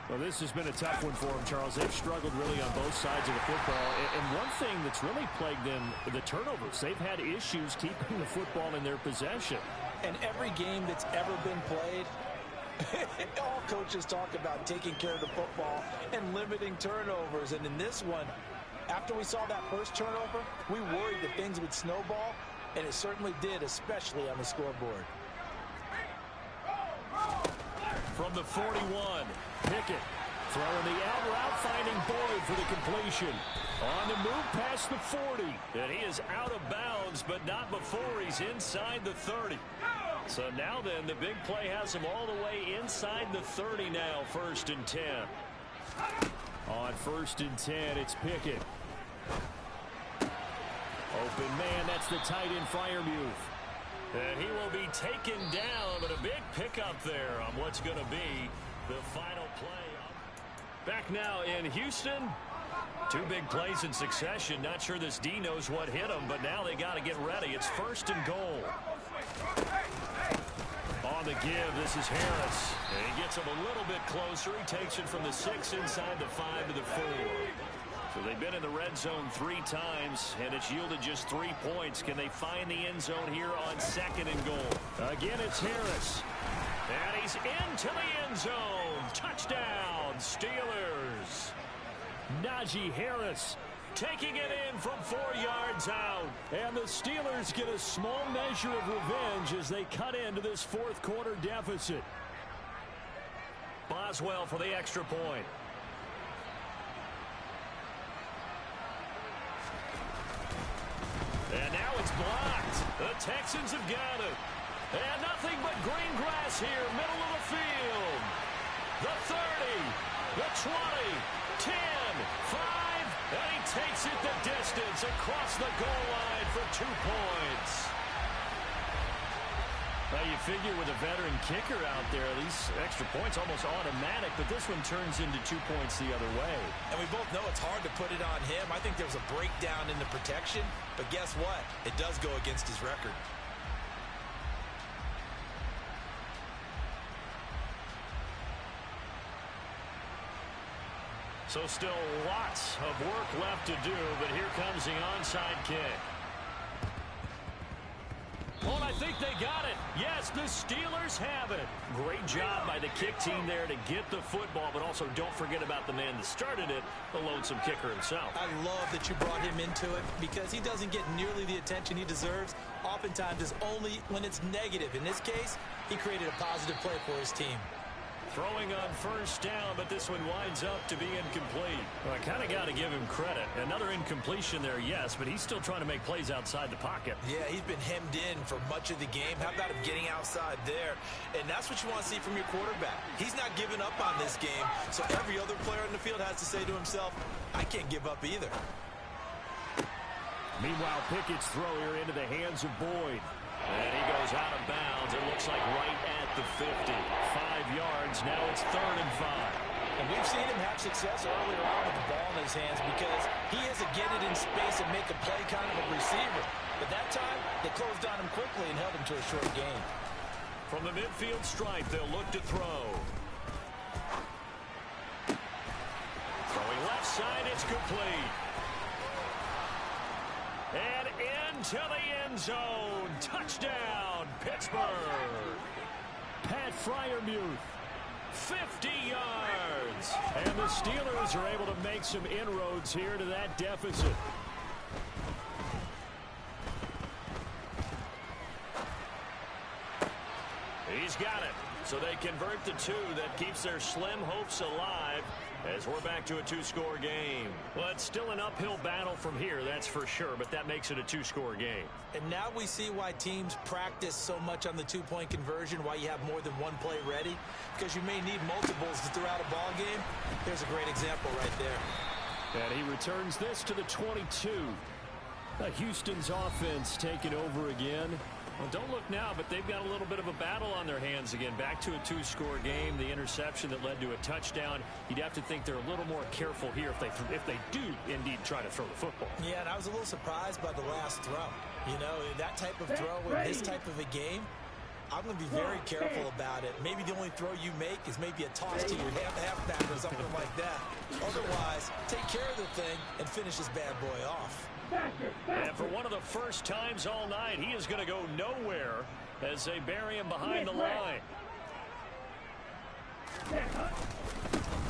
Well, this has been a tough one for them, Charles. They've struggled really on both sides of the football. And one thing that's really plagued them, the turnovers. They've had issues keeping the football in their possession. And every game that's ever been played, all coaches talk about taking care of the football and limiting turnovers. And in this one, after we saw that first turnover, we worried that things would snowball, and it certainly did, especially on the scoreboard. From the 41, Pickett throwing the out route, finding Boyd for the completion. On the move past the 40. and he is out of bounds, but not before he's inside the 30. So now then, the big play has him all the way inside the 30 now, 1st and 10. On 1st and 10, it's Pickett. Open man, that's the tight end Freiermuth. And he will be taken down, but a big pickup there on what's going to be the final play. Back now in Houston. 2 big plays in succession. Not sure this D knows what hit him, but now they got to get ready. It's 1st and goal. On the give, this is Harris. And he gets him a little bit closer. He takes it from the 6 inside the 5 to the 4. So they've been in the red zone 3 times, and it's yielded just 3 points. Can they find the end zone here on 2nd and goal? Again, it's Harris. And he's into the end zone. Touchdown, Steelers. Najee Harris taking it in from 4 yards out. And the Steelers get a small measure of revenge as they cut into this 4th quarter deficit. Boswell for the extra point. And now it's blocked. The Texans have got it. And nothing but green grass here, middle of the field. The 30, the 20, 10, 5, and he takes it the distance across the goal line for 2 points. Now you figure with a veteran kicker out there, these extra points almost automatic, but this one turns into 2 points the other way. And we both know it's hard to put it on him. I think there was a breakdown in the protection, but guess what? It does go against his record. So still lots of work left to do, but here comes the onside kick. Oh, I think they got it. Yes, the Steelers have it. Great job by the kick team there to get the football, but also don't forget about the man that started it, the lonesome kicker himself. I love that you brought him into it because he doesn't get nearly the attention he deserves. Oftentimes it's only when it's negative. In this case, he created a positive play for his team. Throwing on first down, but this one winds up to be incomplete. Well, I kind of got to give him credit. Another incompletion there, yes, but he's still trying to make plays outside the pocket. Yeah, he's been hemmed in for much of the game. How about him getting outside there? And that's what you want to see from your quarterback. He's not giving up on this game, so every other player in the field has to say to himself, I can't give up either. Meanwhile, Pickett's throw here into the hands of Boyd. And he goes out of bounds. It looks like right at the 50. 5 yards. Now it's 3rd and 5. And we've seen him have success earlier on with the ball in his hands because he is a get it in space and make a play kind of a receiver. But that time, they closed on him quickly and held him to a short gain. From the midfield stripe, they'll look to throw. Throwing left side, it's complete. And into the end zone. Touchdown, Pittsburgh. Pat Freiermuth. 50 yards. And the Steelers are able to make some inroads here to that deficit. He's got it. So they convert the 2. That keeps their slim hopes alive as we're back to a 2-score game. Well, it's still an uphill battle from here, that's for sure, but that makes it a 2-score game. And now we see why teams practice so much on the 2-point conversion, why you have more than one play ready, because you may need multiples throughout a ball game. There's a great example right there. And he returns this to the 22. Houston's offense taking over again. Well, don't look now, but they've got a little bit of a battle on their hands again. Back to a 2-score game. The interception that led to a touchdown. You'd have to think they're a little more careful here if they do indeed try to throw the football. Yeah, and I was a little surprised by the last throw. You know, that type of throw in this type of a game, I'm going to be very careful about it. Maybe the only throw you make is maybe a toss to your halfback or something like that. Otherwise, take care of the thing and finish this bad boy off. And for one of the first times all night, he is going to go nowhere as they bury him behind the line.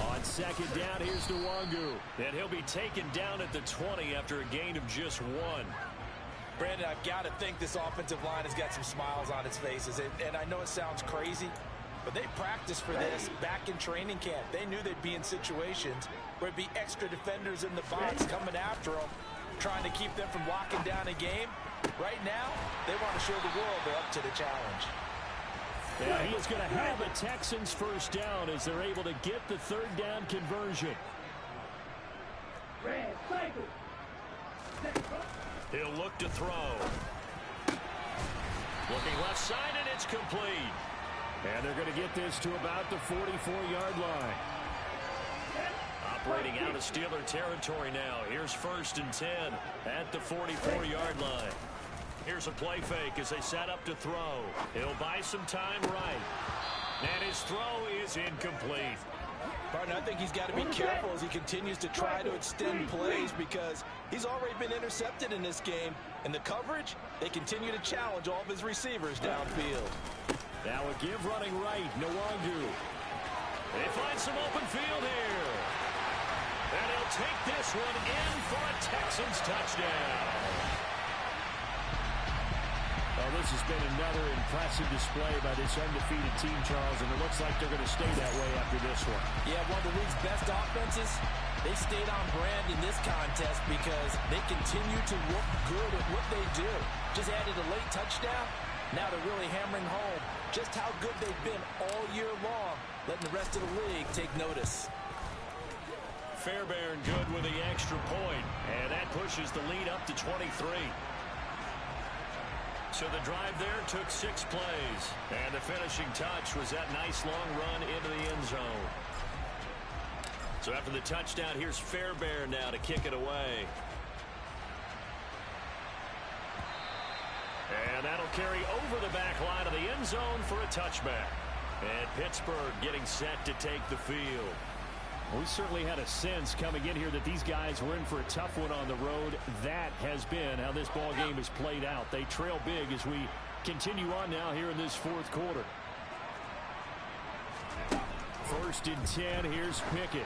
On second down, here's Nwangu. And he'll be taken down at the 20 after a gain of just 1. Brandon, I've got to think this offensive line has got some smiles on its faces. And I know it sounds crazy, but they practiced for this back in training camp. They knew they'd be in situations where it'd be extra defenders in the box coming after them, trying to keep them from locking down a game. Right now, they want to show the world they're up to the challenge. Yeah, he is going to have a Texans first down as they're able to get the 3rd down conversion. He'll look to throw. Looking left side, and it's complete. And they're going to get this to about the 44-yard line. Operating out of Steeler territory now. Here's 1st and 10 at the 44-yard line. Here's a play fake as they set up to throw. He'll buy some time right. And his throw is incomplete. Partner, I think he's got to be careful as he continues to try to extend plays because he's already been intercepted in this game. And the coverage, they continue to challenge all of his receivers downfield. Now a give running right, Nwangu. They find some open field here. And he'll take this one in for a Texans touchdown. Well, this has been another impressive display by this undefeated team, Charles, and it looks like they're going to stay that way after this one. Yeah, one of the league's best offenses. They stayed on brand in this contest because they continue to look good at what they do. Just added a late touchdown. Now they're really hammering home just how good they've been all year long, letting the rest of the league take notice. Fairbairn good with the extra point, and that pushes the lead up to 23. So the drive there took 6 plays, and the finishing touch was that nice long run into the end zone. So after the touchdown, here's Fairbairn now to kick it away. And that'll carry over the back line of the end zone for a touchback. And Pittsburgh getting set to take the field. We certainly had a sense coming in here that these guys were in for a tough one on the road. That has been how this ball game has played out. They trail big as we continue on now here in this 4th quarter. 1st and 10, here's Pickett.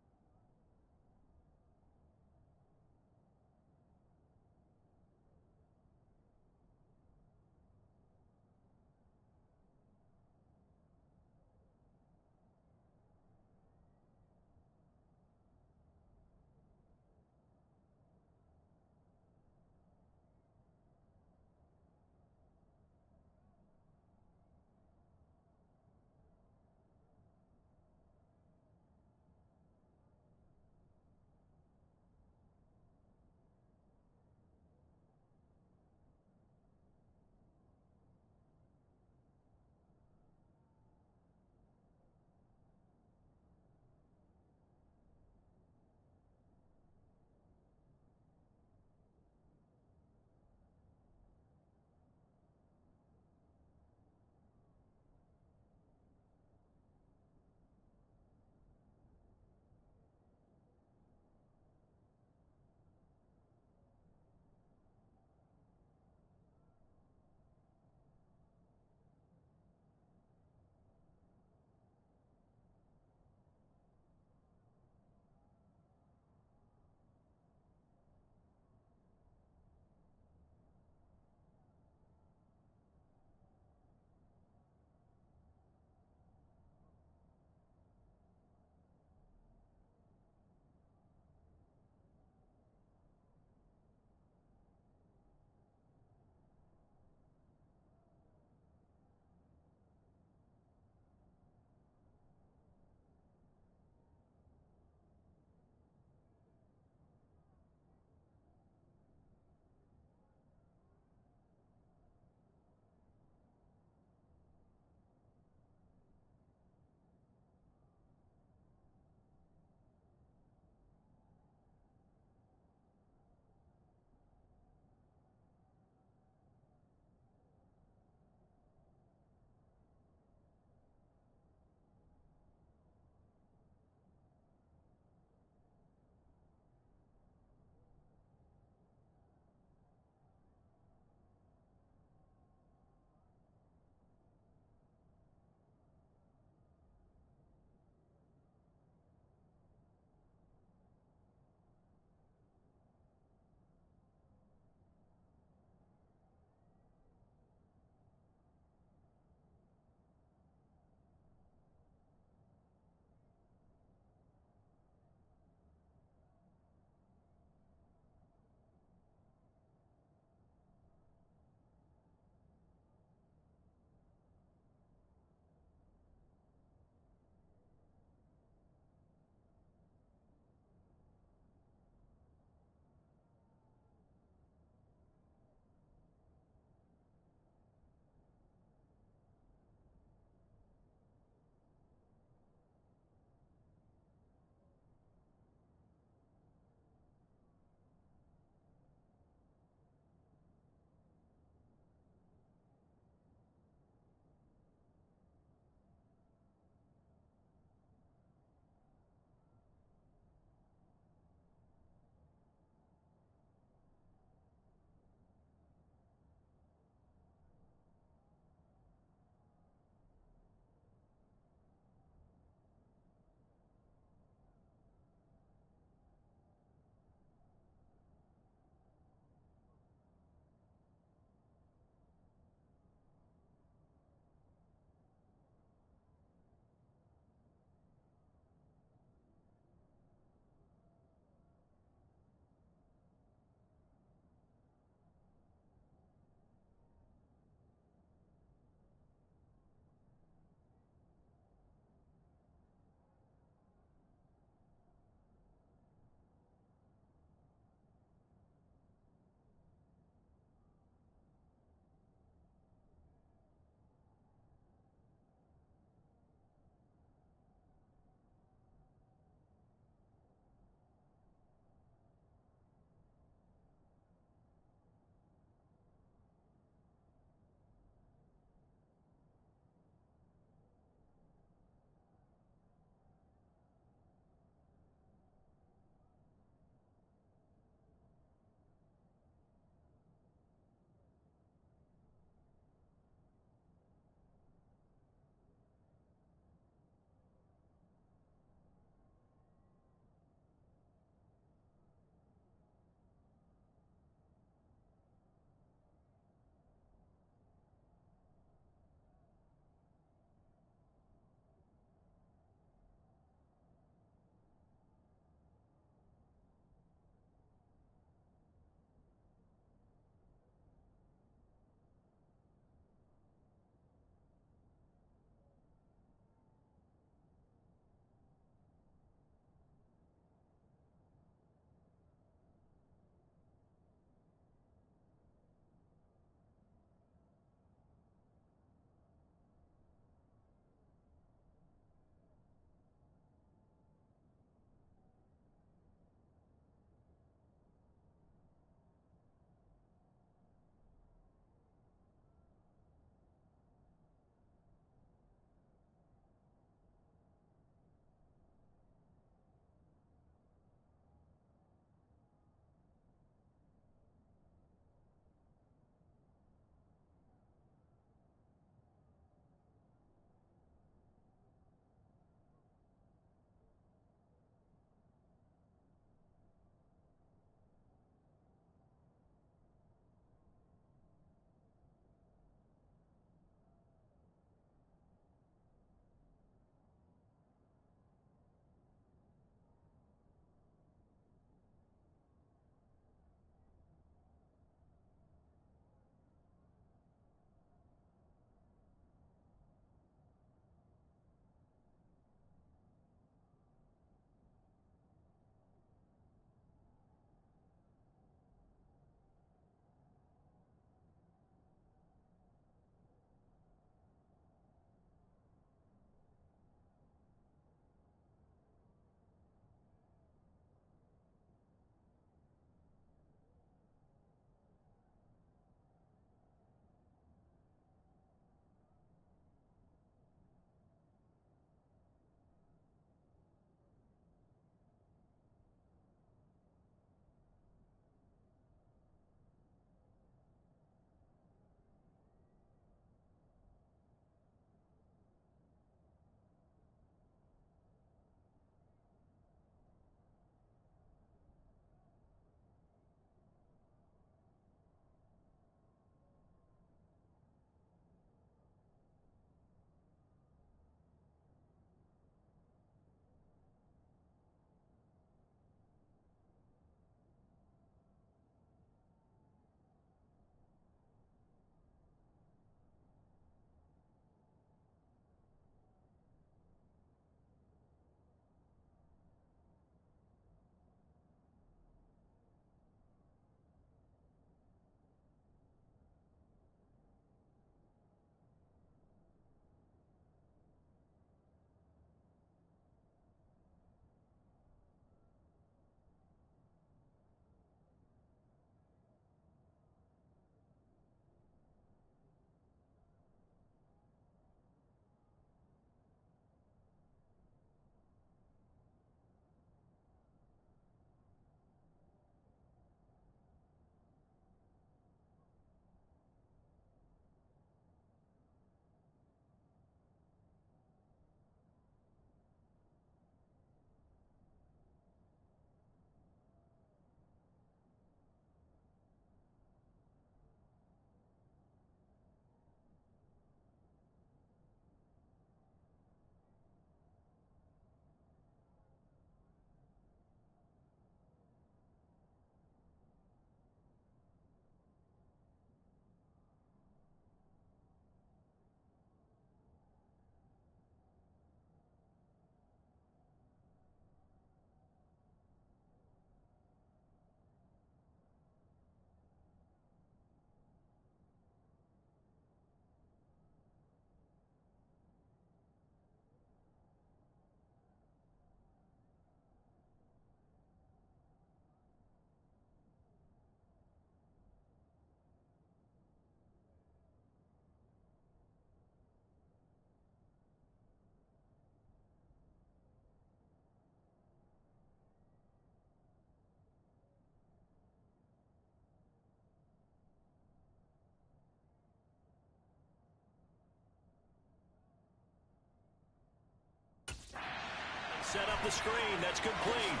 set up the screen. That's complete.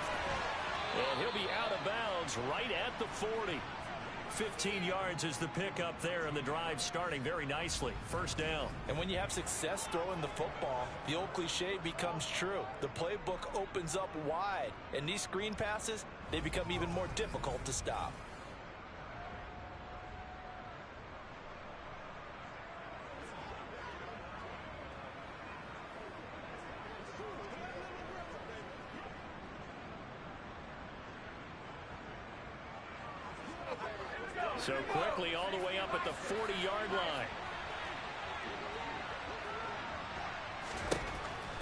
And he'll be out of bounds right at the 40. 15 yards is the pickup there, and the drive starting very nicely. First down. And when you have success throwing the football, the old cliche becomes true. The playbook opens up wide, and these screen passes, they become even more difficult to stop. So quickly all the way up at the 40-yard line.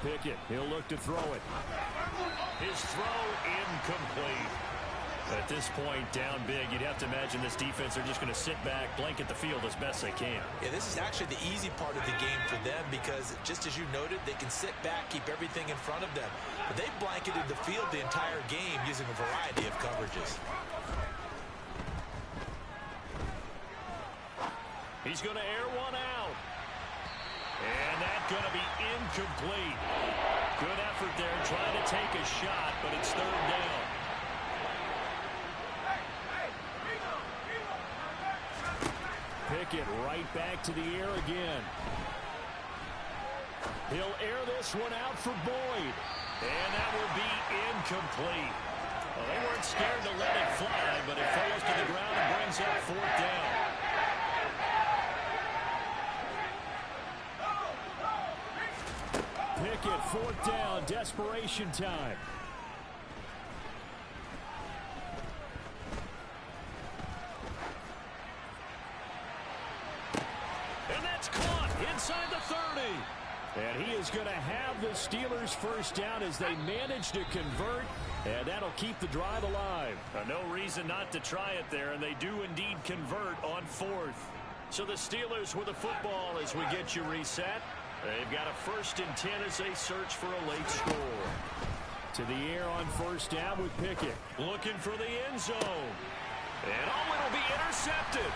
Pickett, he'll look to throw it. His throw incomplete. At this point, down big, you'd have to imagine this defense are just going to sit back, blanket the field as best they can. Yeah, this is actually the easy part of the game for them because, just as you noted, they can sit back, keep everything in front of them. But they blanketed the field the entire game using a variety of coverages. He's going to air one out. And that's going to be incomplete. Good effort there trying to take a shot, but it's third down. Pickett right back to the air again. He'll air this one out for Boyd. And that will be incomplete. Well, they weren't scared to let it fly, but it falls to the ground and brings up fourth down. Pickett, fourth down, desperation time. And that's caught inside the 30. And he is going to have the Steelers first down as they manage to convert, and that'll keep the drive alive. No reason not to try it there, and they do indeed convert on fourth. So the Steelers with the football as we get you reset. They've got a 1st and 10 as they search for a late score. To the air on first down with Pickett. Looking for the end zone. And it'll be intercepted.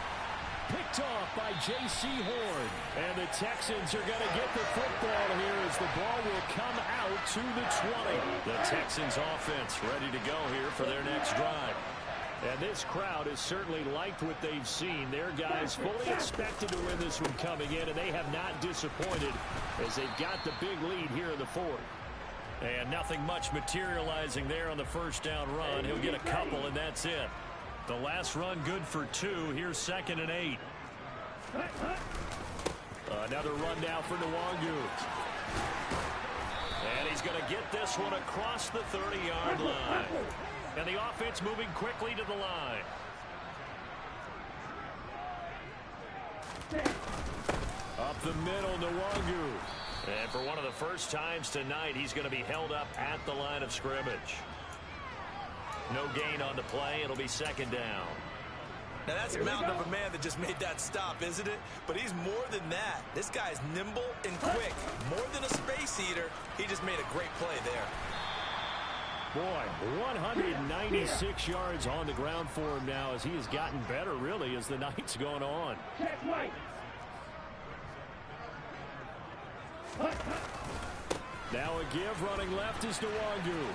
Picked off by J.C. Horn. And the Texans are going to get the football here as the ball will come out to the 20. The Texans offense ready to go here for their next drive. And this crowd has certainly liked what they've seen. Their guys fully expected to win this one coming in, and they have not disappointed as they've got the big lead here in the fourth. And nothing much materializing there on the first down run. He'll get a couple, and that's it. The last run good for 2. Here's 2nd and 8. Another run now for Nwangu. And he's going to get this one across the 30-yard line. And the offense moving quickly to the line. Up the middle, Nwangu. And for one of the first times tonight, he's going to be held up at the line of scrimmage. No gain on the play. It'll be 2nd down. Now that's a mountain of a man that just made that stop, isn't it? But he's more than that. This guy's nimble and quick. More than a space eater. He just made a great play there. Boy, 196 yards on the ground for him now as he has gotten better, really, as the night's gone on. Now a give, running left is Nwangu.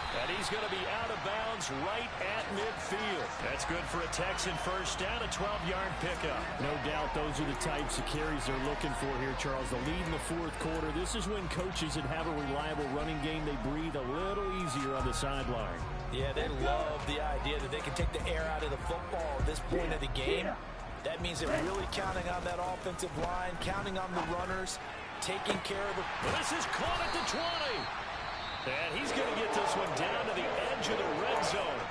And he's going to be out of bounds right at midfield. That's good for a Texan first down, a 12-yard pickup. No doubt those are the types of carries they're looking for here, Charles. The lead in the fourth quarter. This is when coaches that have a reliable running game, they breathe a little easier on the sideline. Yeah, they love the idea that they can take the air out of the football at this point of the game. That means they're really counting on that offensive line, counting on the runners, taking care of the... This is caught at the 20. And he's going to get this one down to the edge of the red zone.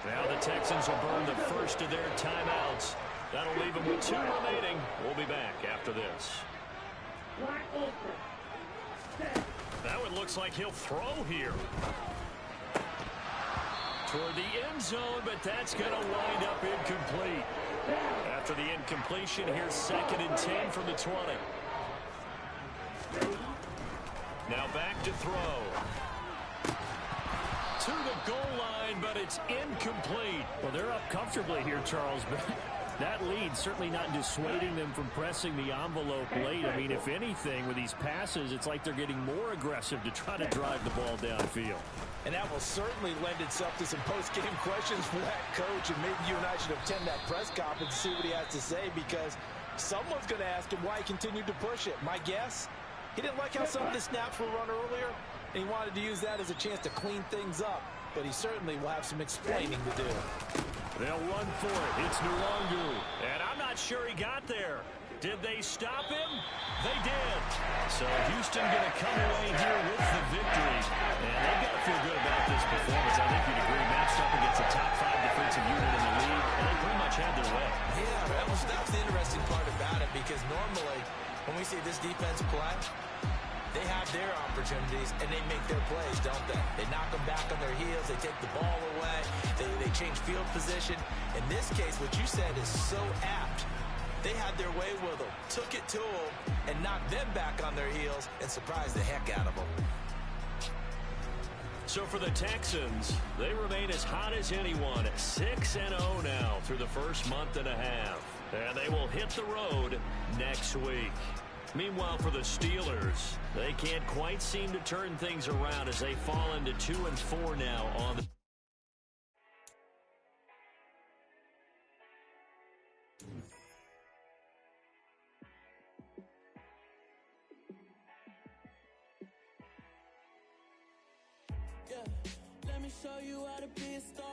Now the Texans will burn the first of their timeouts. That'll leave them with 2 remaining. We'll be back after this. Now it looks like he'll throw here. Toward the end zone, but that's going to wind up incomplete. After the incompletion, here's 2nd and 10 from the 20. Now back to throw. To the goal line, but it's incomplete. Well, they're up comfortably here, Charles, but That lead certainly not dissuading them from pressing the envelope late. I mean, if anything, with these passes, it's like they're getting more aggressive to try to drive the ball downfield. And that will certainly lend itself to some post-game questions for that coach, and maybe you and I should attend that press conference to see what he has to say, because someone's going to ask him why he continued to push it. My guess, he didn't like how some of the snaps were run earlier, and he wanted to use that as a chance to clean things up, but he certainly will have some explaining to do. They'll run for it. It's Nwangu. And I'm not sure he got there. Did they stop him? They did. So Houston going to come away here with the victory. And they've got to feel good about this performance. I think you'd agree. Matched up against a top 5 defensive unit in the league, and they pretty much had their way. Yeah, that was the interesting part about it, because normally when we see this defense play, they have their opportunities, and they make their plays, don't they? They knock them back on their heels. They take the ball away. They change field position. In this case, what you said is so apt. They had their way with them, took it to them, and knocked them back on their heels and surprised the heck out of them. So for the Texans, they remain as hot as anyone at 6-0 now through the first month and a half. And they will hit the road next week. Meanwhile, for the Steelers, they can't quite seem to turn things around as they fall into 2-4 now on the... Yeah, let me show you how to be a star.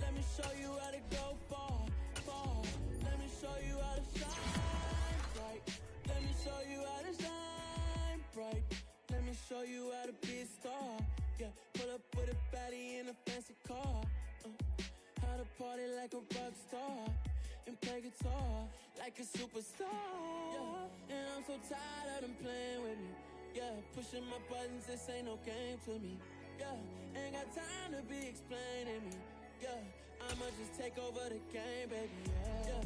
Let me show you how to go far, far. Let me show you how to shine bright. Let me show you how to shine bright. Let me show you how to be a star. Yeah, pull up with a baddie in a fancy car. How to party like a rock star and play guitar like a superstar. Yeah, and I'm so tired of them playing with me. Yeah, pushing my buttons, this ain't no game to me. Yeah, ain't got time to be explaining me. Yeah, I'ma just take over the game, baby. Yeah,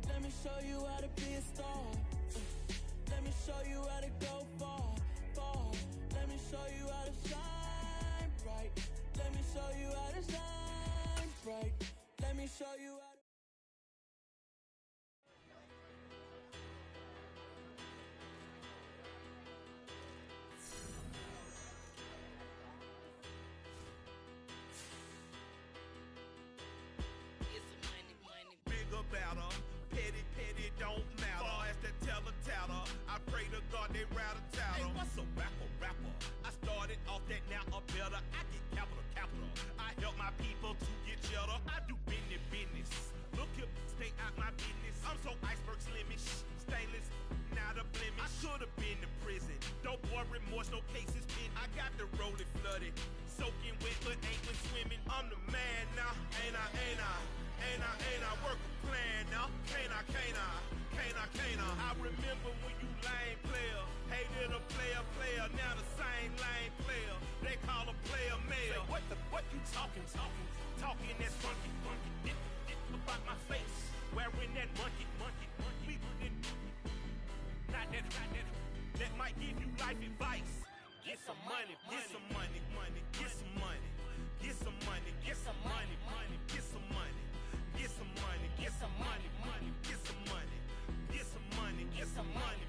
let me show you how to be a star. Let me show you how to go far, far. Let me show you how to shine bright. Let me show you how to shine bright. Let me show you how to... Don't matter. Far as the teller, I pray to God they rattle tattle. Hey, what's a rapper? I started off that, now I'm better. I get capital. I help my people to get cheddar. I do business. Look here, stay out my business. I'm so iceberg slimish, stainless, not a blemish. I should have been to prison. Don't boy remorse, no cases pinned. I got the rolling flooded, soaking wet, but ain't when swimming. I'm the man now, ain't I? Work a plan now, can't I? I remember when you lame player, hated a player, now the same lame player. They call a player mayor. Say, what you talking that's funky, dip about my face, wearing that monkey. Not that, that might give you life advice. Get some money, get some money, get some money, get some money, get some money, get some money. Get some money, get some money, get some money, get some money, get some money.